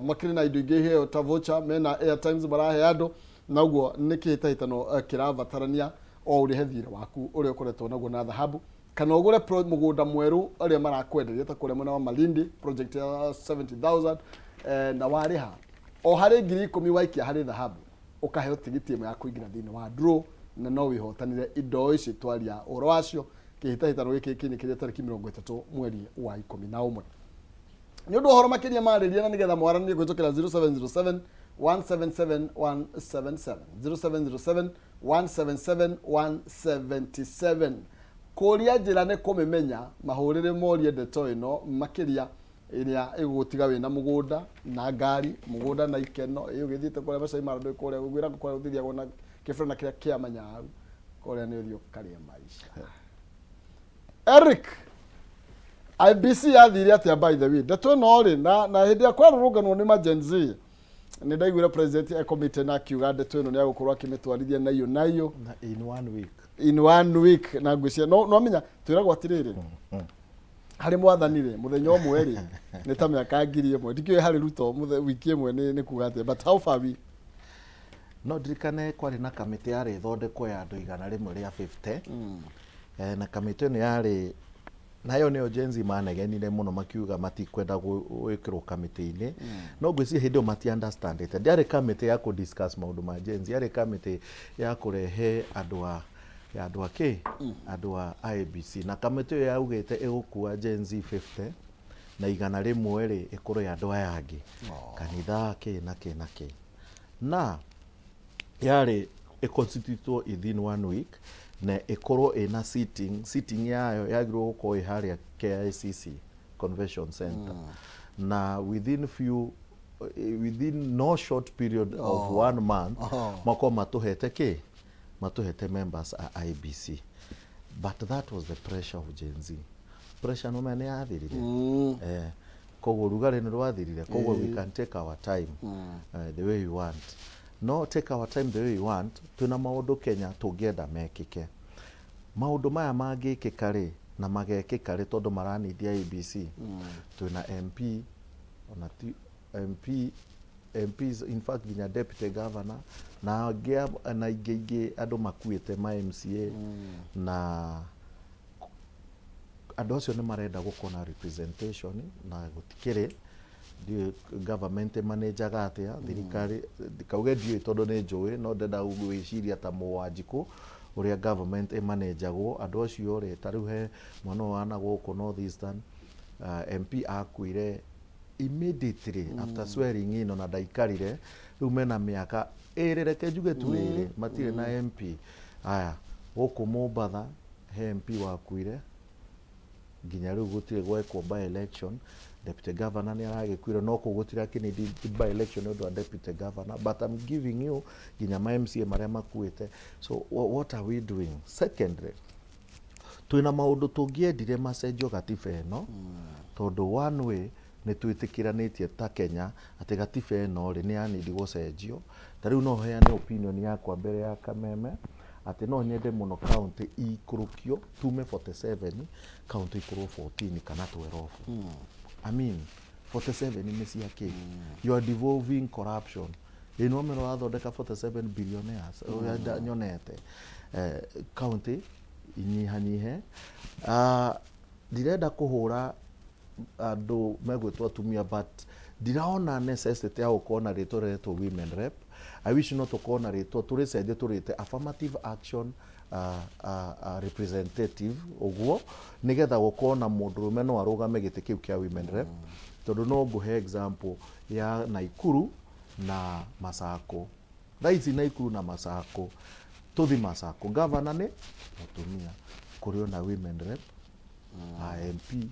makĩrĩ na indo ingĩ heo ta voucher mena airtimes marahe andũ na ũguo nĩ kĩhĩtahĩtano kĩrabatarania o ũrĩhe thirĩ waku ũrĩa ũkoretwo naguo na Dhahabu kana ũgũre mũgũnda mwerũ ũrĩa marakwenderia ta kũrĩa mwena wa Malindi project ya 70,000 na warĩha o harĩ ngiri 10 waikia harĩ Dhahabu ukaheo tigiti ĩmwe ya kũingĩra thĩinĩ wa draw na no wihotanire indo ici twaria ũhoro wacio kĩhĩtahĩtano gĩkĩ kĩnĩkĩrĩe tarĩki 30 mweri wa 11 nĩ ũndũ ũhoro makĩria marĩria na nĩgetha mwaranĩrie kũhĩtũkĩra 0707 177 177 0707 177 177 kũria njĩra nĩ kũmĩmenya mahũrĩre morie ndeto ĩno makĩria ĩrĩa ĩgũtiga wĩna mũgũnda na ngari mũgũnda na ikeno ũgĩthiĩte kũrĩa Masai Mara ndũĩ kũrĩa gwĩra kũrĩa ũthiaga na kĩbũrũri kĩrĩa kĩamenya hau kũrĩa nĩ ũthiĩ ũkarĩa maisha Eric IBC yathire atĩa by the way ndeto ĩno rĩ na hĩndĩ ya kwarũrũnganwo nĩ Gen Z nĩ ndaiguire president ekomite na akiuga ndeto ĩno nĩ agũkorwo akĩmĩtwarithia nayo in one week na ngwĩcia no amenya twĩragwo atĩrĩrĩ harĩ mwathanire muthenya ũmwe rĩ nĩ ta mĩaka ngiri ĩmwe ndikĩoĩ harĩ Ruto wiki ĩmwe nĩ kuga atĩa but how far we no ndirikane kwarĩ na kamĩtĩ yarĩ thondekwo ya andũ 100 rĩa 50 na kamĩtĩ ĩno yarĩ nayo nĩyo Gen Z manegenire mũno makiuga matikwenda gwĩkĩrwo kamĩtĩ-inĩ no ngwĩciria hĩndĩ ĩyo mati understand it ndiarĩ kamĩtĩ ya kũ discuss maũndũ ma Gen Z yarĩ kamĩtĩ ya kũrehe andũ a IBC na kamĩtĩ ĩyo yaugĩte ĩgũkua Gen Z 50 na 100 rĩ ĩkorwo ya andũ aya angĩ kanitha kĩ na yarĩ constitute within 1 week na ikorwo ina sitting yayo yagirwo gukorwo iharia KICC Convention Center na within no short period of 1 month mako matuhete members a IBC, but that was the pressure of Gen Z. Pressure no mane yathirire koguo rugari ni rwathirire koguo we can take our time the way we want. No take our time the way we want. Tuna maundu Kenya tungienda mekike, maundu maya mangikika ri na magekika ri tondu maranidia IBC. Tuna MP ona MPs, in fact ginya deputy governor na ingĩ andũ makuĩte ma MCA na andũ acio nĩ marenda gũkorwo na representation na gũtikĩrĩ government manager atia thirikari kauge ndiũĩ tondũ nĩ njũĩ no ndenda gwĩciria ta Mũwanjikũ ũrĩa government managagwo andũ acio rĩ tarĩu he mwana wana gũkũ North Eastern MP akuire immediately after swearing in na ndaikarire riu mena miaka reke njuge tu matire na MP aya gũkũ Mombatha he MP wakuire nginya riu gutire gwekwo by election deputy governor ni aragĩkuire no kũgutira kini by election nĩ ũndũ wa deputy governor, but I'm giving you nginya ma MCA maria makuĩte. So what are we doing? Secondly, twina maundu tungiendire macenjio gatiba ĩno tondu one way ni twitikiranĩtie ta Kenya ati gatiba ĩno ri ni yanidi gucenjio. Tariu no heane opinion yakwa mbere ya Kameme ati no nyende muno county ikurukio tume 47 county ikurwo 14 kana 12. I mean 47 ni ciake. You are devolving corruption. Ino mero athondeka 47 billionaires nyonete county inyihanyihe. Ndirenda kuhura andu megwitwo atumia, but ndiraona necessity ya gukorwo na ritwa retwo women rep. I wish no tukorwo na ritwa turicenjie turite affirmative action representative uguo nigetha gukorwo na mundu rume no arugame giti kiu kia women rep. Tondu no nguhe example ya Naikuru na Masako. Thaici Naikuru na Masako tuthi Masako governor ni mutumia kurio na women rep. MP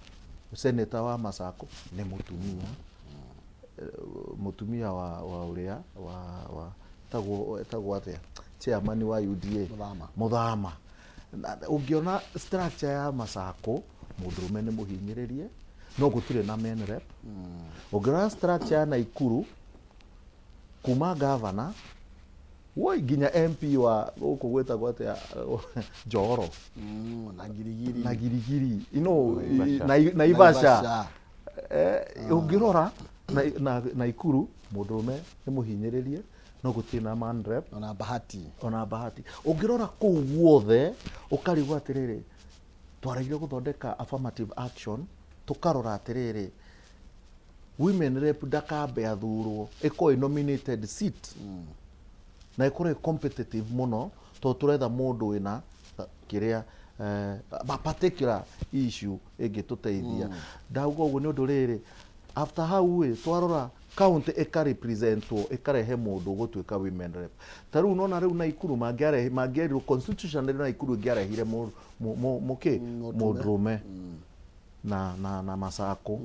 senator wa Masako ni mutumia. Mutumia wa uria wa tagwo atia chairman wa UDA Muthama. Ungiona structure ya Masako mundurume ni muhinyiririe no gutire na men rep. Ungiona structure ya Naikuru kuma governor woi ginya MP wa guku gwetagwo atia Njoro na girigiri na Ivasha. Ungirora na Ikuru mundurume ni muhinyiririe no gutire na man rep ona bahati. Ungirora kuu guothe ukarigwa atiriri twaraire guthondeka affirmative action tukarora atiriri women rep ndakambe athurwo iko nominated seat na ikore competitive muno to turetha mundu wina kiria particular issue ingituteithia. Ndauga uguo ni undu riri after how twarora county ikarepresentwo ikarehe mundu gutwika women rep. Taru nona riu Naikuru mangiarehe constitution na Naikuru ngiarehire mundurume na Masako.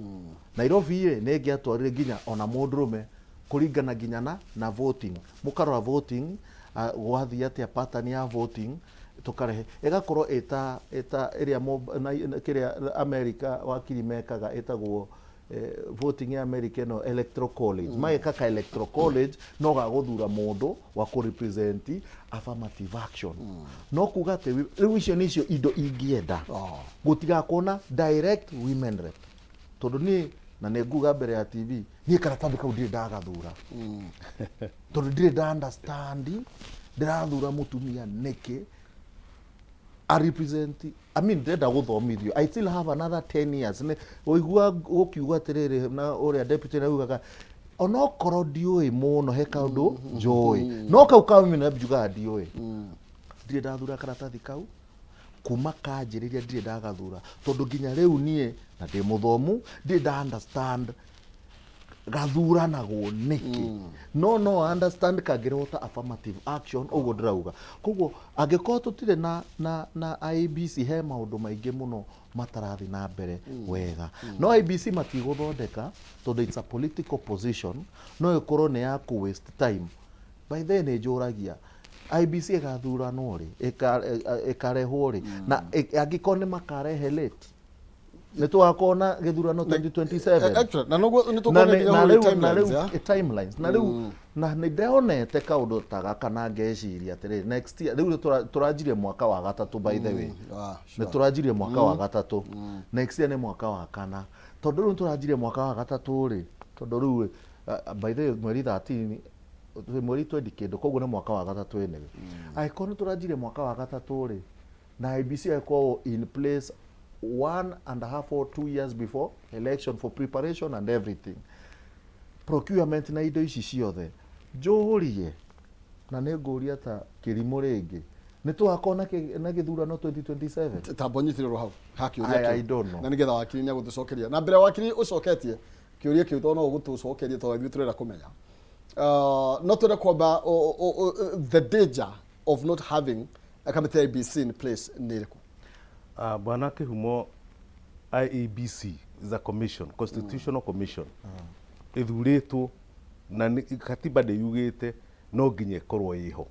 Nairobi ni ngiatwarire ginya ona mundurume kuringana ginya na voting. Mukarora voting gwathi atia pattern ya voting tukarehe igakorwo eta area kiria America wakiri mekaga etagwo voting ya America no electoral college. Maeka electoral college no ga guthura mundu wa ku represent affirmative action. No kuga te riu icio indo ingienda gutiga kuona direct women rep. Tondu ni na neguga mbere ya TV ni karatathi kau ndire ndagathura tondu ndire nda understand ndirathura mutumia niki a represent. I mean ndenda guthomithio. I still have another 10 years. Ne oigua gukiuga atiriri na uria deputy na ugaga ono korwo ndiui muno he kaundu njoi no kau ka mimi na mjuga ndiui ndire ndathura karatathi kau kuma kanjiriria ndire ndagathura tondu nginya riu nie na ndi muthomu ndire nda understand gathuranagwo niki no understand kangirota affirmative action ugo ndirauga koguo angĩkorwo tutire na IBC he maundu maingi muno matarathi na mbere wega no IBC matigũthondeka tondũ it's a political position no ĩkorwo nĩ ya ku waste time by then njũragia IBC ĩgathuranwo rĩ ĩkarehwo rĩ na angĩkorwo nĩ makarehe late nĩ twakona gĩthurano 2027 na nĩguo nĩ tũkona timelines na rĩu na nĩ ndonete kaũndũ ta gaka na ngeciria atĩrĩrĩ next year rĩu tũranjirie mwaka wa gatatũ by the way nĩ tũranjirie mwaka wa gatatũ next year nĩ mwaka wa kana tondũ rĩu tũranjirie mwaka wa gatatũ rĩ tondũ rĩu by the way mweri 13 mweri 20 kĩndũ koguo nĩ mwaka wa gatatũ ene angĩkorwo nĩ tũranjirie mwaka wa gatatũ rĩ na IBC ĩkorwo in place 1.5 or 2 years before election for preparation and everything procurement na indo ici ciothe njũrie na nĩ ngũria ta kĩrimũ rĩngĩ nĩ twakona na gĩthurano 2027 tambonyitirwo hau I don't know na nĩgetha wakiri nĩ agũtũcokeria na mbere wakiri ũcoketie kĩũria kĩu tondũ no ũgũtũcokeria tondũ ithuĩ tũrenda kũmenya no tũrenda kwamba the danger of not having a committee IBC in place nĩ ĩrĩkũ? Bwana Kihumo, IEBC is a commission, constitutional commission. Ithurĩtwo na katiba ndĩyugĩte no nginya ĩkorwo ĩho.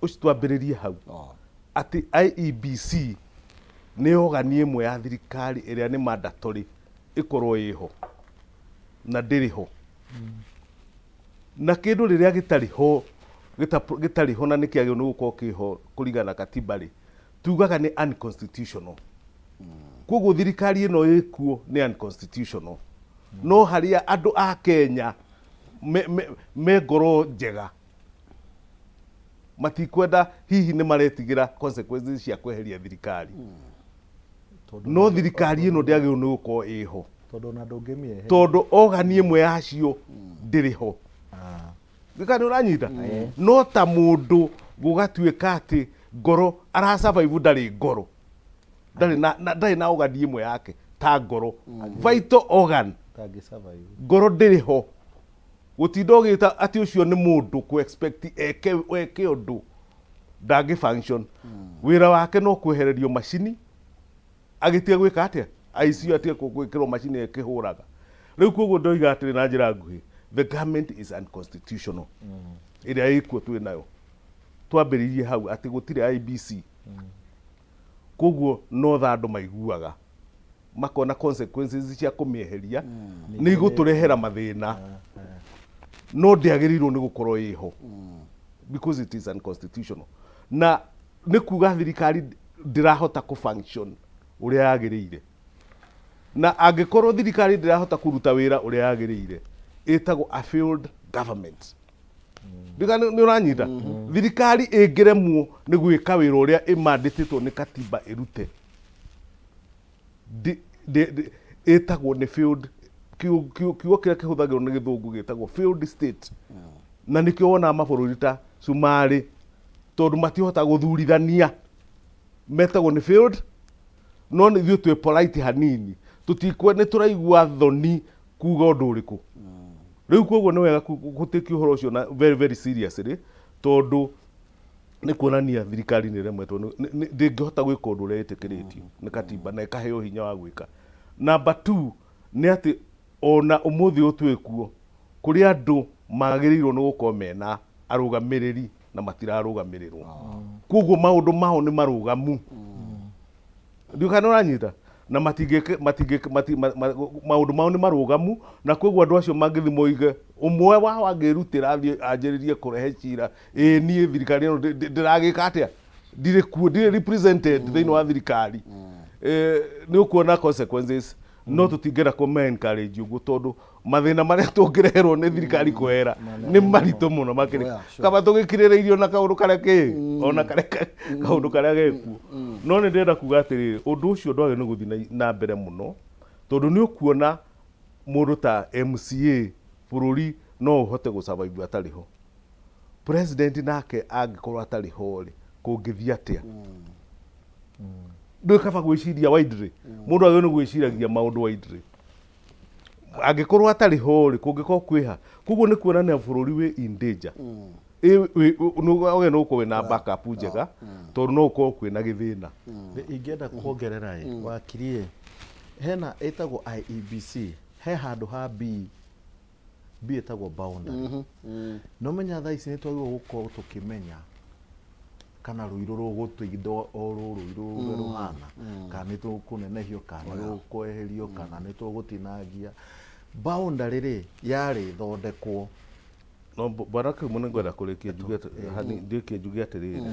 Ũcio twambĩrĩrie hau. Atĩ IEBC nĩ ogani ĩmwe ya thirikari ĩrĩa nĩ mandatory ĩkorwo ĩho na ndĩrĩ ho. Na kĩndũ rĩrĩa gĩtarĩ ho na nĩ kĩagĩrĩirwo nĩ gũkorwo kĩho kũringana na katiba rĩ tugaga nĩ unconstitutional. Koguo thirikari ĩno ĩkuo nĩ unconstitutional. No harĩa andũ a Kenya me ngoro njega matikwenda hihi nĩ maretigĩra consequences cia kweheria thirikari. No thirikari ĩno ndĩagĩrĩirwo nĩ gũkorwo ĩho tondũ ogani ĩmwe yacio ndĩrĩ ho. Thirikari ũranyita no ta mũndũ gũgatuĩka atĩ ngoro arasurvive ndarĩ ngoro ndarĩ na ogani ĩmwe yake ta ngoro vital organ ngoro ndĩrĩ ho gũtinda ũgĩta atĩ ũcio nĩ mũndũ ku expect eke ũndũ ndangĩ function wĩra wake no kwehererio macini agĩtie gwĩka atĩa ICU atie gwĩkĩrwo macini ĩkĩhũraga. Rĩu koguo ndoiga atĩ na njĩra nguhĩ the government is unconstitutional ĩrĩa ĩkuo twĩ nayo twambĩrĩirie hau atĩ gũtirĩ IBC. Koguo no tha andũ maiguaga makona consequences cia kũmĩeheria nĩ igũtũrehera mathĩna no ndĩagĩrĩirwo nĩ gũkorwo ĩho because it is unconstitutional. Na nĩ kuga thirikari ndĩrahota kũ-function ũrĩa yagĩrĩire, na angĩkorwo thirikari ndĩrahota kũruta wĩra ũrĩa yagĩrĩire ĩtagwo a failed government. Nĩ ũranyita thirikari ĩngĩremwo nĩ gwĩka wĩra ũrĩa ĩmandĩtĩtwo nĩ katiba ĩrute ĩtagwo nĩ failed. Kiugo kĩrĩa kĩhũthagĩrwo nĩ gĩthũngũ gĩtagwo failed state. Na nĩkĩo wonaga mabũrũri ta Sumarĩ tondũ matihota gũthurithania metagwo nĩ failed. No nĩ ithuĩ twĩ polite hanini tũtikwe nĩ tũraigua thoni kuga ũndũ ũrĩkũ. Rĩu koguo nĩ wega gũtĩkia ũhoro ũcio na very very seriously tondũ nĩ kuonania thirikari nĩ remetwo ndĩngĩhota gwĩka ũndũ ũrĩa ĩtĩkĩrĩtio nĩ katiba na ĩkaheo hinya wa gwĩka. Number 2 nĩ atĩ ona ũmũthĩ ũtwĩkuo kũrĩ andũ magĩrĩirwo nĩ gũkorwo mena arũgamĩrĩri na matirarũgamĩrĩrwo. Koguo maũndũ mao nĩ marũgamu. Ndĩũka nĩ ũranyita na maũndũ mao nĩ marũgamu na koguo andũ acio mangĩthi moige ũmwe wao angĩrutĩra athiĩ anjĩrĩrie kũrehe cira niĩ thirikari ĩno ndĩragĩka atĩa ndirĩ kuo ndirĩ represented thĩinĩ wa thirikari nĩ ũkuona consequences. No tũtingĩra kũ-encourage ũguo tondũ mathĩna marĩa tũngĩreherwo nĩ thirikari kwehera nĩ maritũ mũno makĩria kaba tũgĩkirĩrĩirio na kaũndũ karĩa ona kaũndũ karĩa gekuo. No nĩ ndĩrenda kuga atĩrĩrĩ ũndũ ũcio ndwagĩrĩirwo nĩ gũthiĩ na mbere mũno tondũ nĩ ũkuona mũndũ ta MCA bũrũri no ũhote gũ-survive atarĩ ho. President nake angĩkorwo atarĩ ho rĩ kũngĩthiĩ atĩa? Ndũĩ kaba gwĩciria widely. Mũndũ agĩrĩirwo nĩ gwĩciragia maũndũ widely. angikorwo atari ho ri kungikorwo kwiha kuguo ni kuonania bururi wi in danger no ko na backup njega tondu no ukorwo kwina githina ingenda kuongerera wakirie hena etagwo IEBC he handu ha B etagwo boundary no menya thaa ici nitwagirwo gukorwo tukimenya kana ruiru rugutwindo o ruru ruhana kana nitukunenehio kana rukweherio kana nitugutinangia boundary ri yari thondekwo no baraka muno ngwenda kurikia juge hani ndikie juge atiriri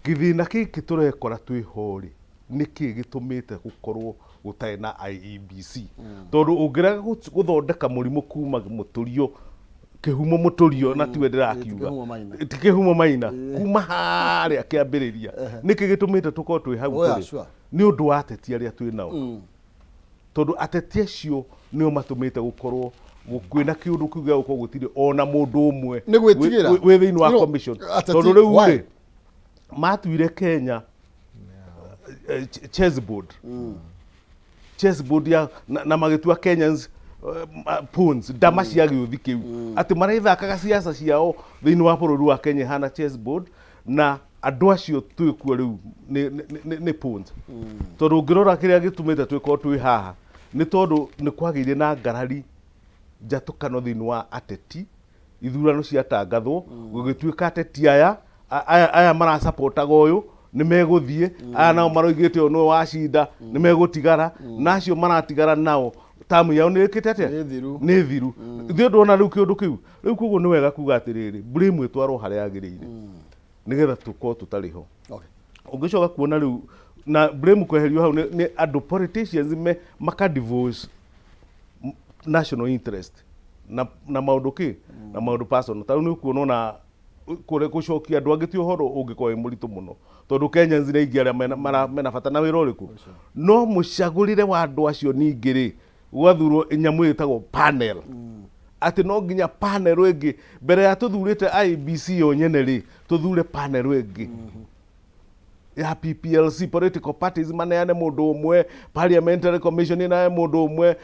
githina kiki turekora twi hori niki gitumite gukorwo gutai na IEBC tondu ungiraga guthondeka murimu kuma muturio kihumo muturio na tiwe ndirakiuga ti kihumo maina kuma haria kiambiriria niki gitumite tukorwo twi hau turi ni undu wa ateti aria twi nao tondu ateti acio nio matumite gukorwo kwina kiundu kiuga gukorwo gutire ona mundu umwe ni gwitigira wi thiini wa commission tondu riu ri matuire Kenya chessboard ya na magitua Kenyans pawns dama cia giuthi kiu ati maraithakaga siasa ciao thiini wa bururi wa Kenya hana chessboard na andu acio twikuo riu ni pawns tondu ngirora kiria gitumite twiko twi haha ni tondu ni kwagire na ngarari njatukano thiini wa ateti ithurano ciatangathwo gugituika ateti aya mara supportaga uyu ni meguthie aya nao maroigite no wacinda ni megutigara nacio maratigara nao tamu yao ni ikite atia ni thiru ithuĩ ndona riu kiundu kiu riu kuguo ni wega kuga atiriri blame itwarwo haria agirire nigetha tukorwo tutariho ungicoka kuona riu na blame kweherio hau ni andu politicians maka divorce national interest na maundu na maundu personal tau ni kuona na kure gucokia andu angĩ ti uhoro ũngĩkorwo wĩ mũritũ mũno tondu Kenyans nĩ aingĩ arĩa mena bata na wĩra ũrĩkũ no mũcagũrĩre wa andũ acio ningĩ rĩ gwathurwo nyamũ ĩtagwo panel atĩ no nginya panel ĩngĩ mbere ya tũthurĩte IEBC yo nyene rĩ tũthure panel ĩngĩ ya PPLC political parties maneane mundu umwe parliamentary commission ina mundu umwe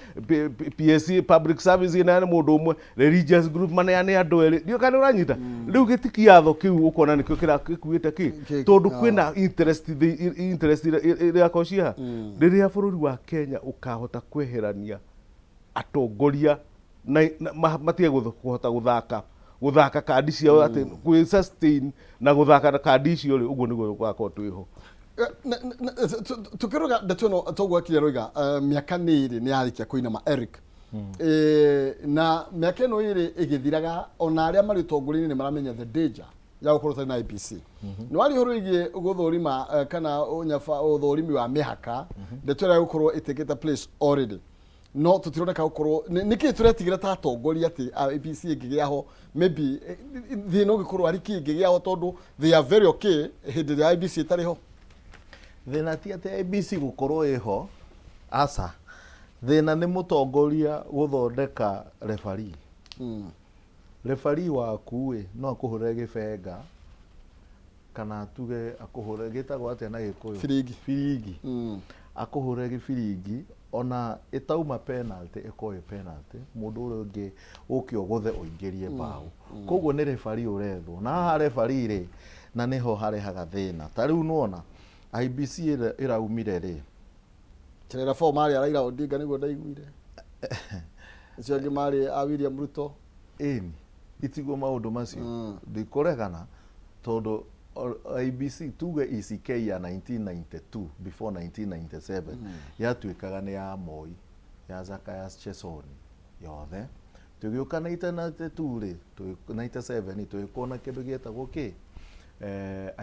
PSC public service ina mundu umwe religious group maneane andu eri dio kana uranyita riu gitikiatho kiu ukona nikio kirakuite ki tondu kwina interest ria kocia riria bururi wa Kenya ukahota kweherania atongoria na matige kuhota guthaka kandi ciao ati kwi sustain na guthaka kandi icio ri uguo niguo gwakwa twiho tukiroga ndatuno togwakire roiga miaka niri ni yarikia kuinama Eric na miaka no iri igithiraga ona aria mari tongorini ni maramenya the danger ya gukorwo na IPC ni wari horo igie guthorima kana unyafa uthorimi wa mihaka ndetwera gukorwo iteketa place already no tutironeka gukorwo niki turetigira ta tongoria ati IPC igigiaho maybe thino gikorwo ari ki igigiaho tondu they are very okay hindi ya IPC itariho thina ti ati IPC gukorwo iho asa thina ni mutongoria guthondeka referee referee waku no akuhure gibenga kana tuge akuhure gitagwo atia na gikuyu firigi akuhure gifirigi ona itauma penalty ikoe penalty mundu uri ungi ukio guthe uingirie bao koguo ni referee urethwo na ha referee ri na niho harehaga thina ta riu nuona IBC iraumire ri tirera form ari Raila Odinga niguo ndaiguire icio ngi mari a William Ruto itigo maundu macio ndikoregana tondu IBC tuge ECK ya 1992 before 1997 yatuikaga ni ya Moi ya Zakayas Chesoni yothe tugiuka 1992 ri 97 tuikona kindu gietagwo ki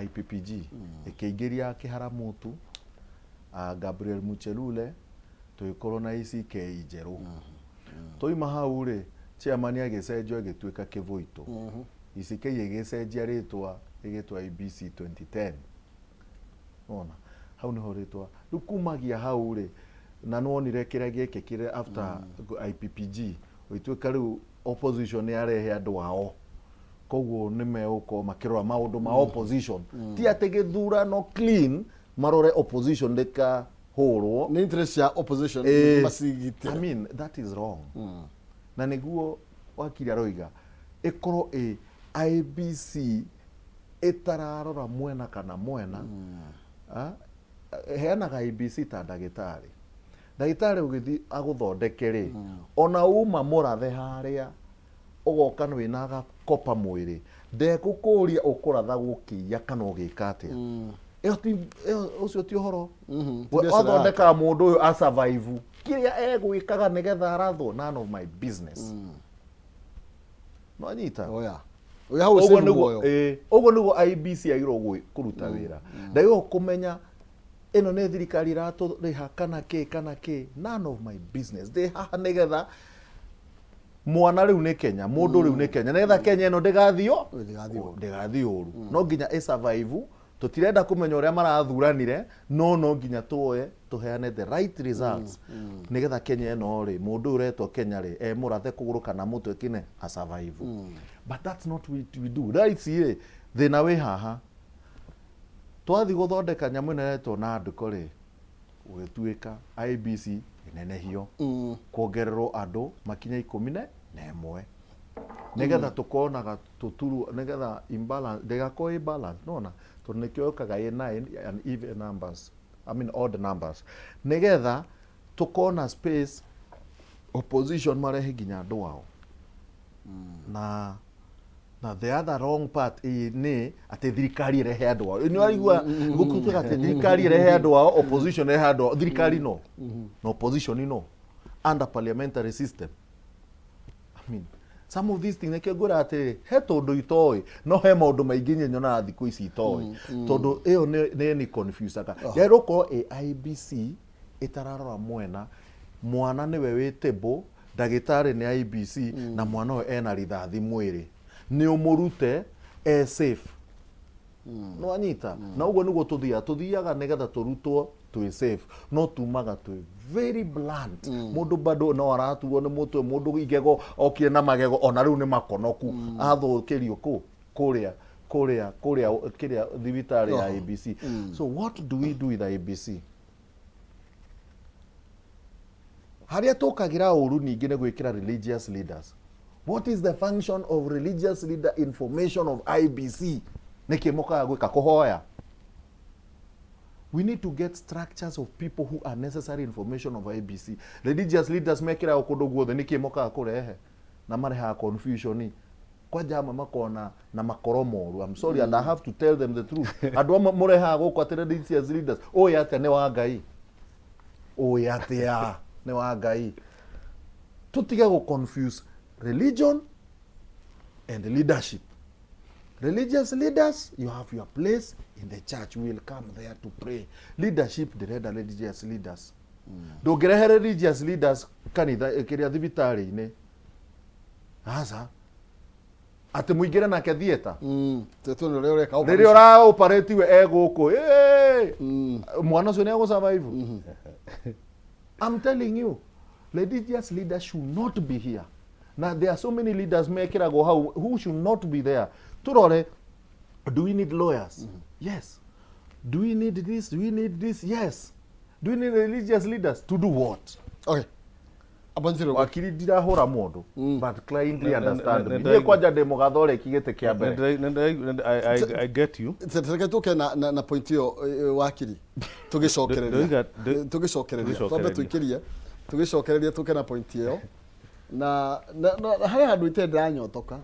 IPPG ikiingiria Kiharamutu Gabriel Muchelule tuikorwo na ECK njeru toima hau ri chairman agicenjio agituika Kivuito ECK igicenjia ritwa igitwa IBC 2010 ona hau ni horitwa rukumagia hau ri na nonire kiria giekekire after IPPG wituika riu opposition yarehe andu ao koguo nime uko makirora maundu ma opposition ti ati githurano clean marore opposition ndeka hurwo ni interest ya opposition masigite. I mean that is wrong. Na niguo wakiri aroiga ikorwo IBC itararora mwena kana mwena heanaga IBC ta ndagitari ugithi aguthondekere ona uma murathe haria ugoka wina gakopa mwiri ndekukuria ukuratha gukiya kana ugika atia ucio ti uhoro wathondeka mundu uyu a survive kiria egwikaga nigetha arathwo none of my business. No anyita uguo niguo IBC agirwo kuruta wira ndaigo kumenya ino ne thirikari ratu riha kana ki none of my business they haha nigetha mwana riu ni Kenya mundu riu ni Kenya nigetha Kenya ino ndigathio uru no nginya survive tutirenda kumenya uria marathuranire no nginya tuheane the right results nigetha Kenya ino ri mundu uretwo Kenya ri murathe kuguruka na mutwe kine a survive but that's not what we do right see thina wi haha twathi guthondeka nyamu neretwo na nduko ri ugituika IBC inenehio kuongererwo andu makinya 11 nigetha tukonaga tuturu nigetha imbalance ndegako imbalance nona tunikiokaga 9 and even numbers I mean odd numbers nigetha tukona space opposition marehe ginya andu wao na the other wrong part ni ati thirikari rehe andu wao ni warigwa gukutuka ati thirikari rehe andu wao opposition rehe andu wao thirikari no opposition no under parliamentary system. I mean some of these things nekegura ati he tondu itoi no he maundu maingi nyona thiku ici itoi tondu iyo ni confuse aka yero ko IBC itararora mwena mwana niwe witebo ndagitari ni IBC na mwana we ena rithathi mwiri ni umurute safe no anyita na ugo niguo tuthiaga nigetha turutwo twi safe no tumaga twi very blunt mundu bado no aratuo ni mutwe mundu igego okie na magego ona riu ni makonoku athukirio kuria kiria thibitari ya IBC. So what do we do with IBC? Haria tukagira uru ningi ni gwikira religious leaders. What is the function of religious leader information of IBC? Nikimoka gwika kuhoya. We need to get structures of people who are necessary information of IBC. Religious leaders mekira okundu guothe nikimoka kurehe na mareha confusion kwa jama makona na makoromoru. I'm sorry and I have to tell them the truth. Adwa mureha gukwa religious leaders oyate ne wa Ngai. Oyate ya ne wa Ngai. Tutige go confuse religion and leadership. Religious leaders, you have your place in the church. We will come there to pray. Leadership, the religious leaders. Don't get religious leaders kanitha kiria thibitari ne. Asa. Ate muigire na kethieta. Tetu rero reka operate. Rero ra operate we guku. Mwana so ne go survive. I'm telling you, religious leaders should not be here. Now there are so many leaders making go how who should not be there. Turore, do we need lawyers? Yes. Do we need this? Do we need this? Yes. Do we need religious leaders to do what? Okay. Abanziro wakiri dira hora modo but cliently understand me. Ye kwaja demo gathore kigete kia mbere. I get you. Tete tuke na point hiyo wakiri. Tugicokereria. Twaba tuikiria. Tugicokereria tuke na point hiyo. Na hari handu itenda nyotoka.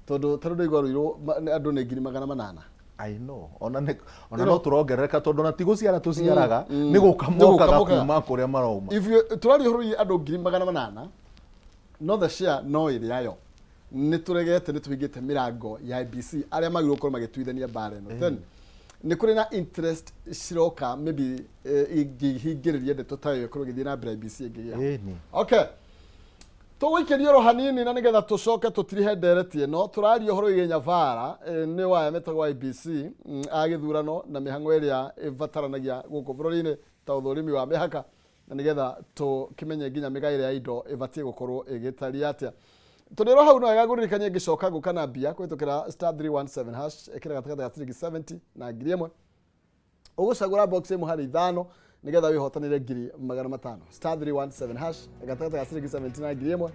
Tondu igoro iro andu ne 800. I know. Ona no turongereka tondu na tiguciara tuciaraga ni gukamoka kuma kuria marauma. If you turari hurui andu 800 no the share no iri ayo. Ni turegete ni twigite mirango ya IBC aria magiro ko magituithania bare no. Then ni kuri na interest ciroka maybe igihingiririe ndeto tayo ko githina IBC igiya. Okay. Tuwikirie ro hanini na nigetha tucoke tutirihe ndereti no turario horo igenya vara ni wa metagwa IBC agithurano na mihango iria ivataranagia guku bururi-ini ta uthurimi wa mihaka na nigetha tukimenye nginya migaire ya indo ivatie gukorwo igitaria atia tuniro hau no agaguririkanye ngicoka gukana mbia kwitukira *317# ekira gatagata ya 70 na 1000 ugucagura box emu hari 5 nigetha wihotanire ngiri 500 *317 hash gatagata ga ciringi 79 ngiri 1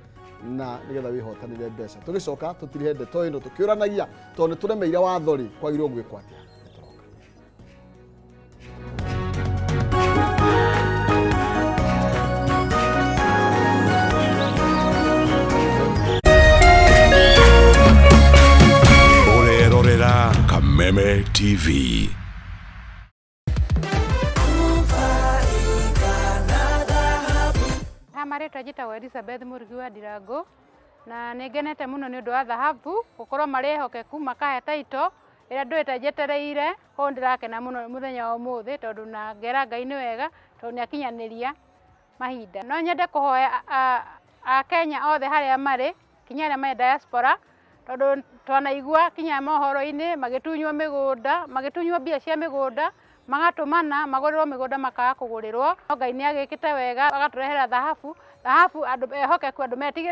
na nigetha wihotanire mbeca tugicoka tutirihe ndeto ino tukiuranagia tondu turemeire wathori kwagirwo gwikwo atia Urerorera Kameme TV. Marĩtwa njĩtagwo Elizabeth Mũrugi wa Ndirango na nĩngenete mũno nĩ ũndũ wa thahabu gũkorwo marĩhokeku makahe taito ĩrĩa ndũĩte njetereire koguo ndĩrakena mũno mũthenya wa ũmũthĩ tondũ na ngera Ngai nĩ wega tondũ nĩakinyanĩria mahinda. No nyende kũhoya Akenya othe harĩa marĩ kinya arĩa marĩ diaspora tondũ twanaigua kinya mohoro-inĩ magĩtunywo mĩgũnda magĩtunywo mbia cia mĩgũnda magatũmana magũrĩrwo mĩgũnda makaga kũgũrĩrwo. Ngai nĩagĩkĩte wega agatũrehera thahabu andũ ehokeku andũ metigĩre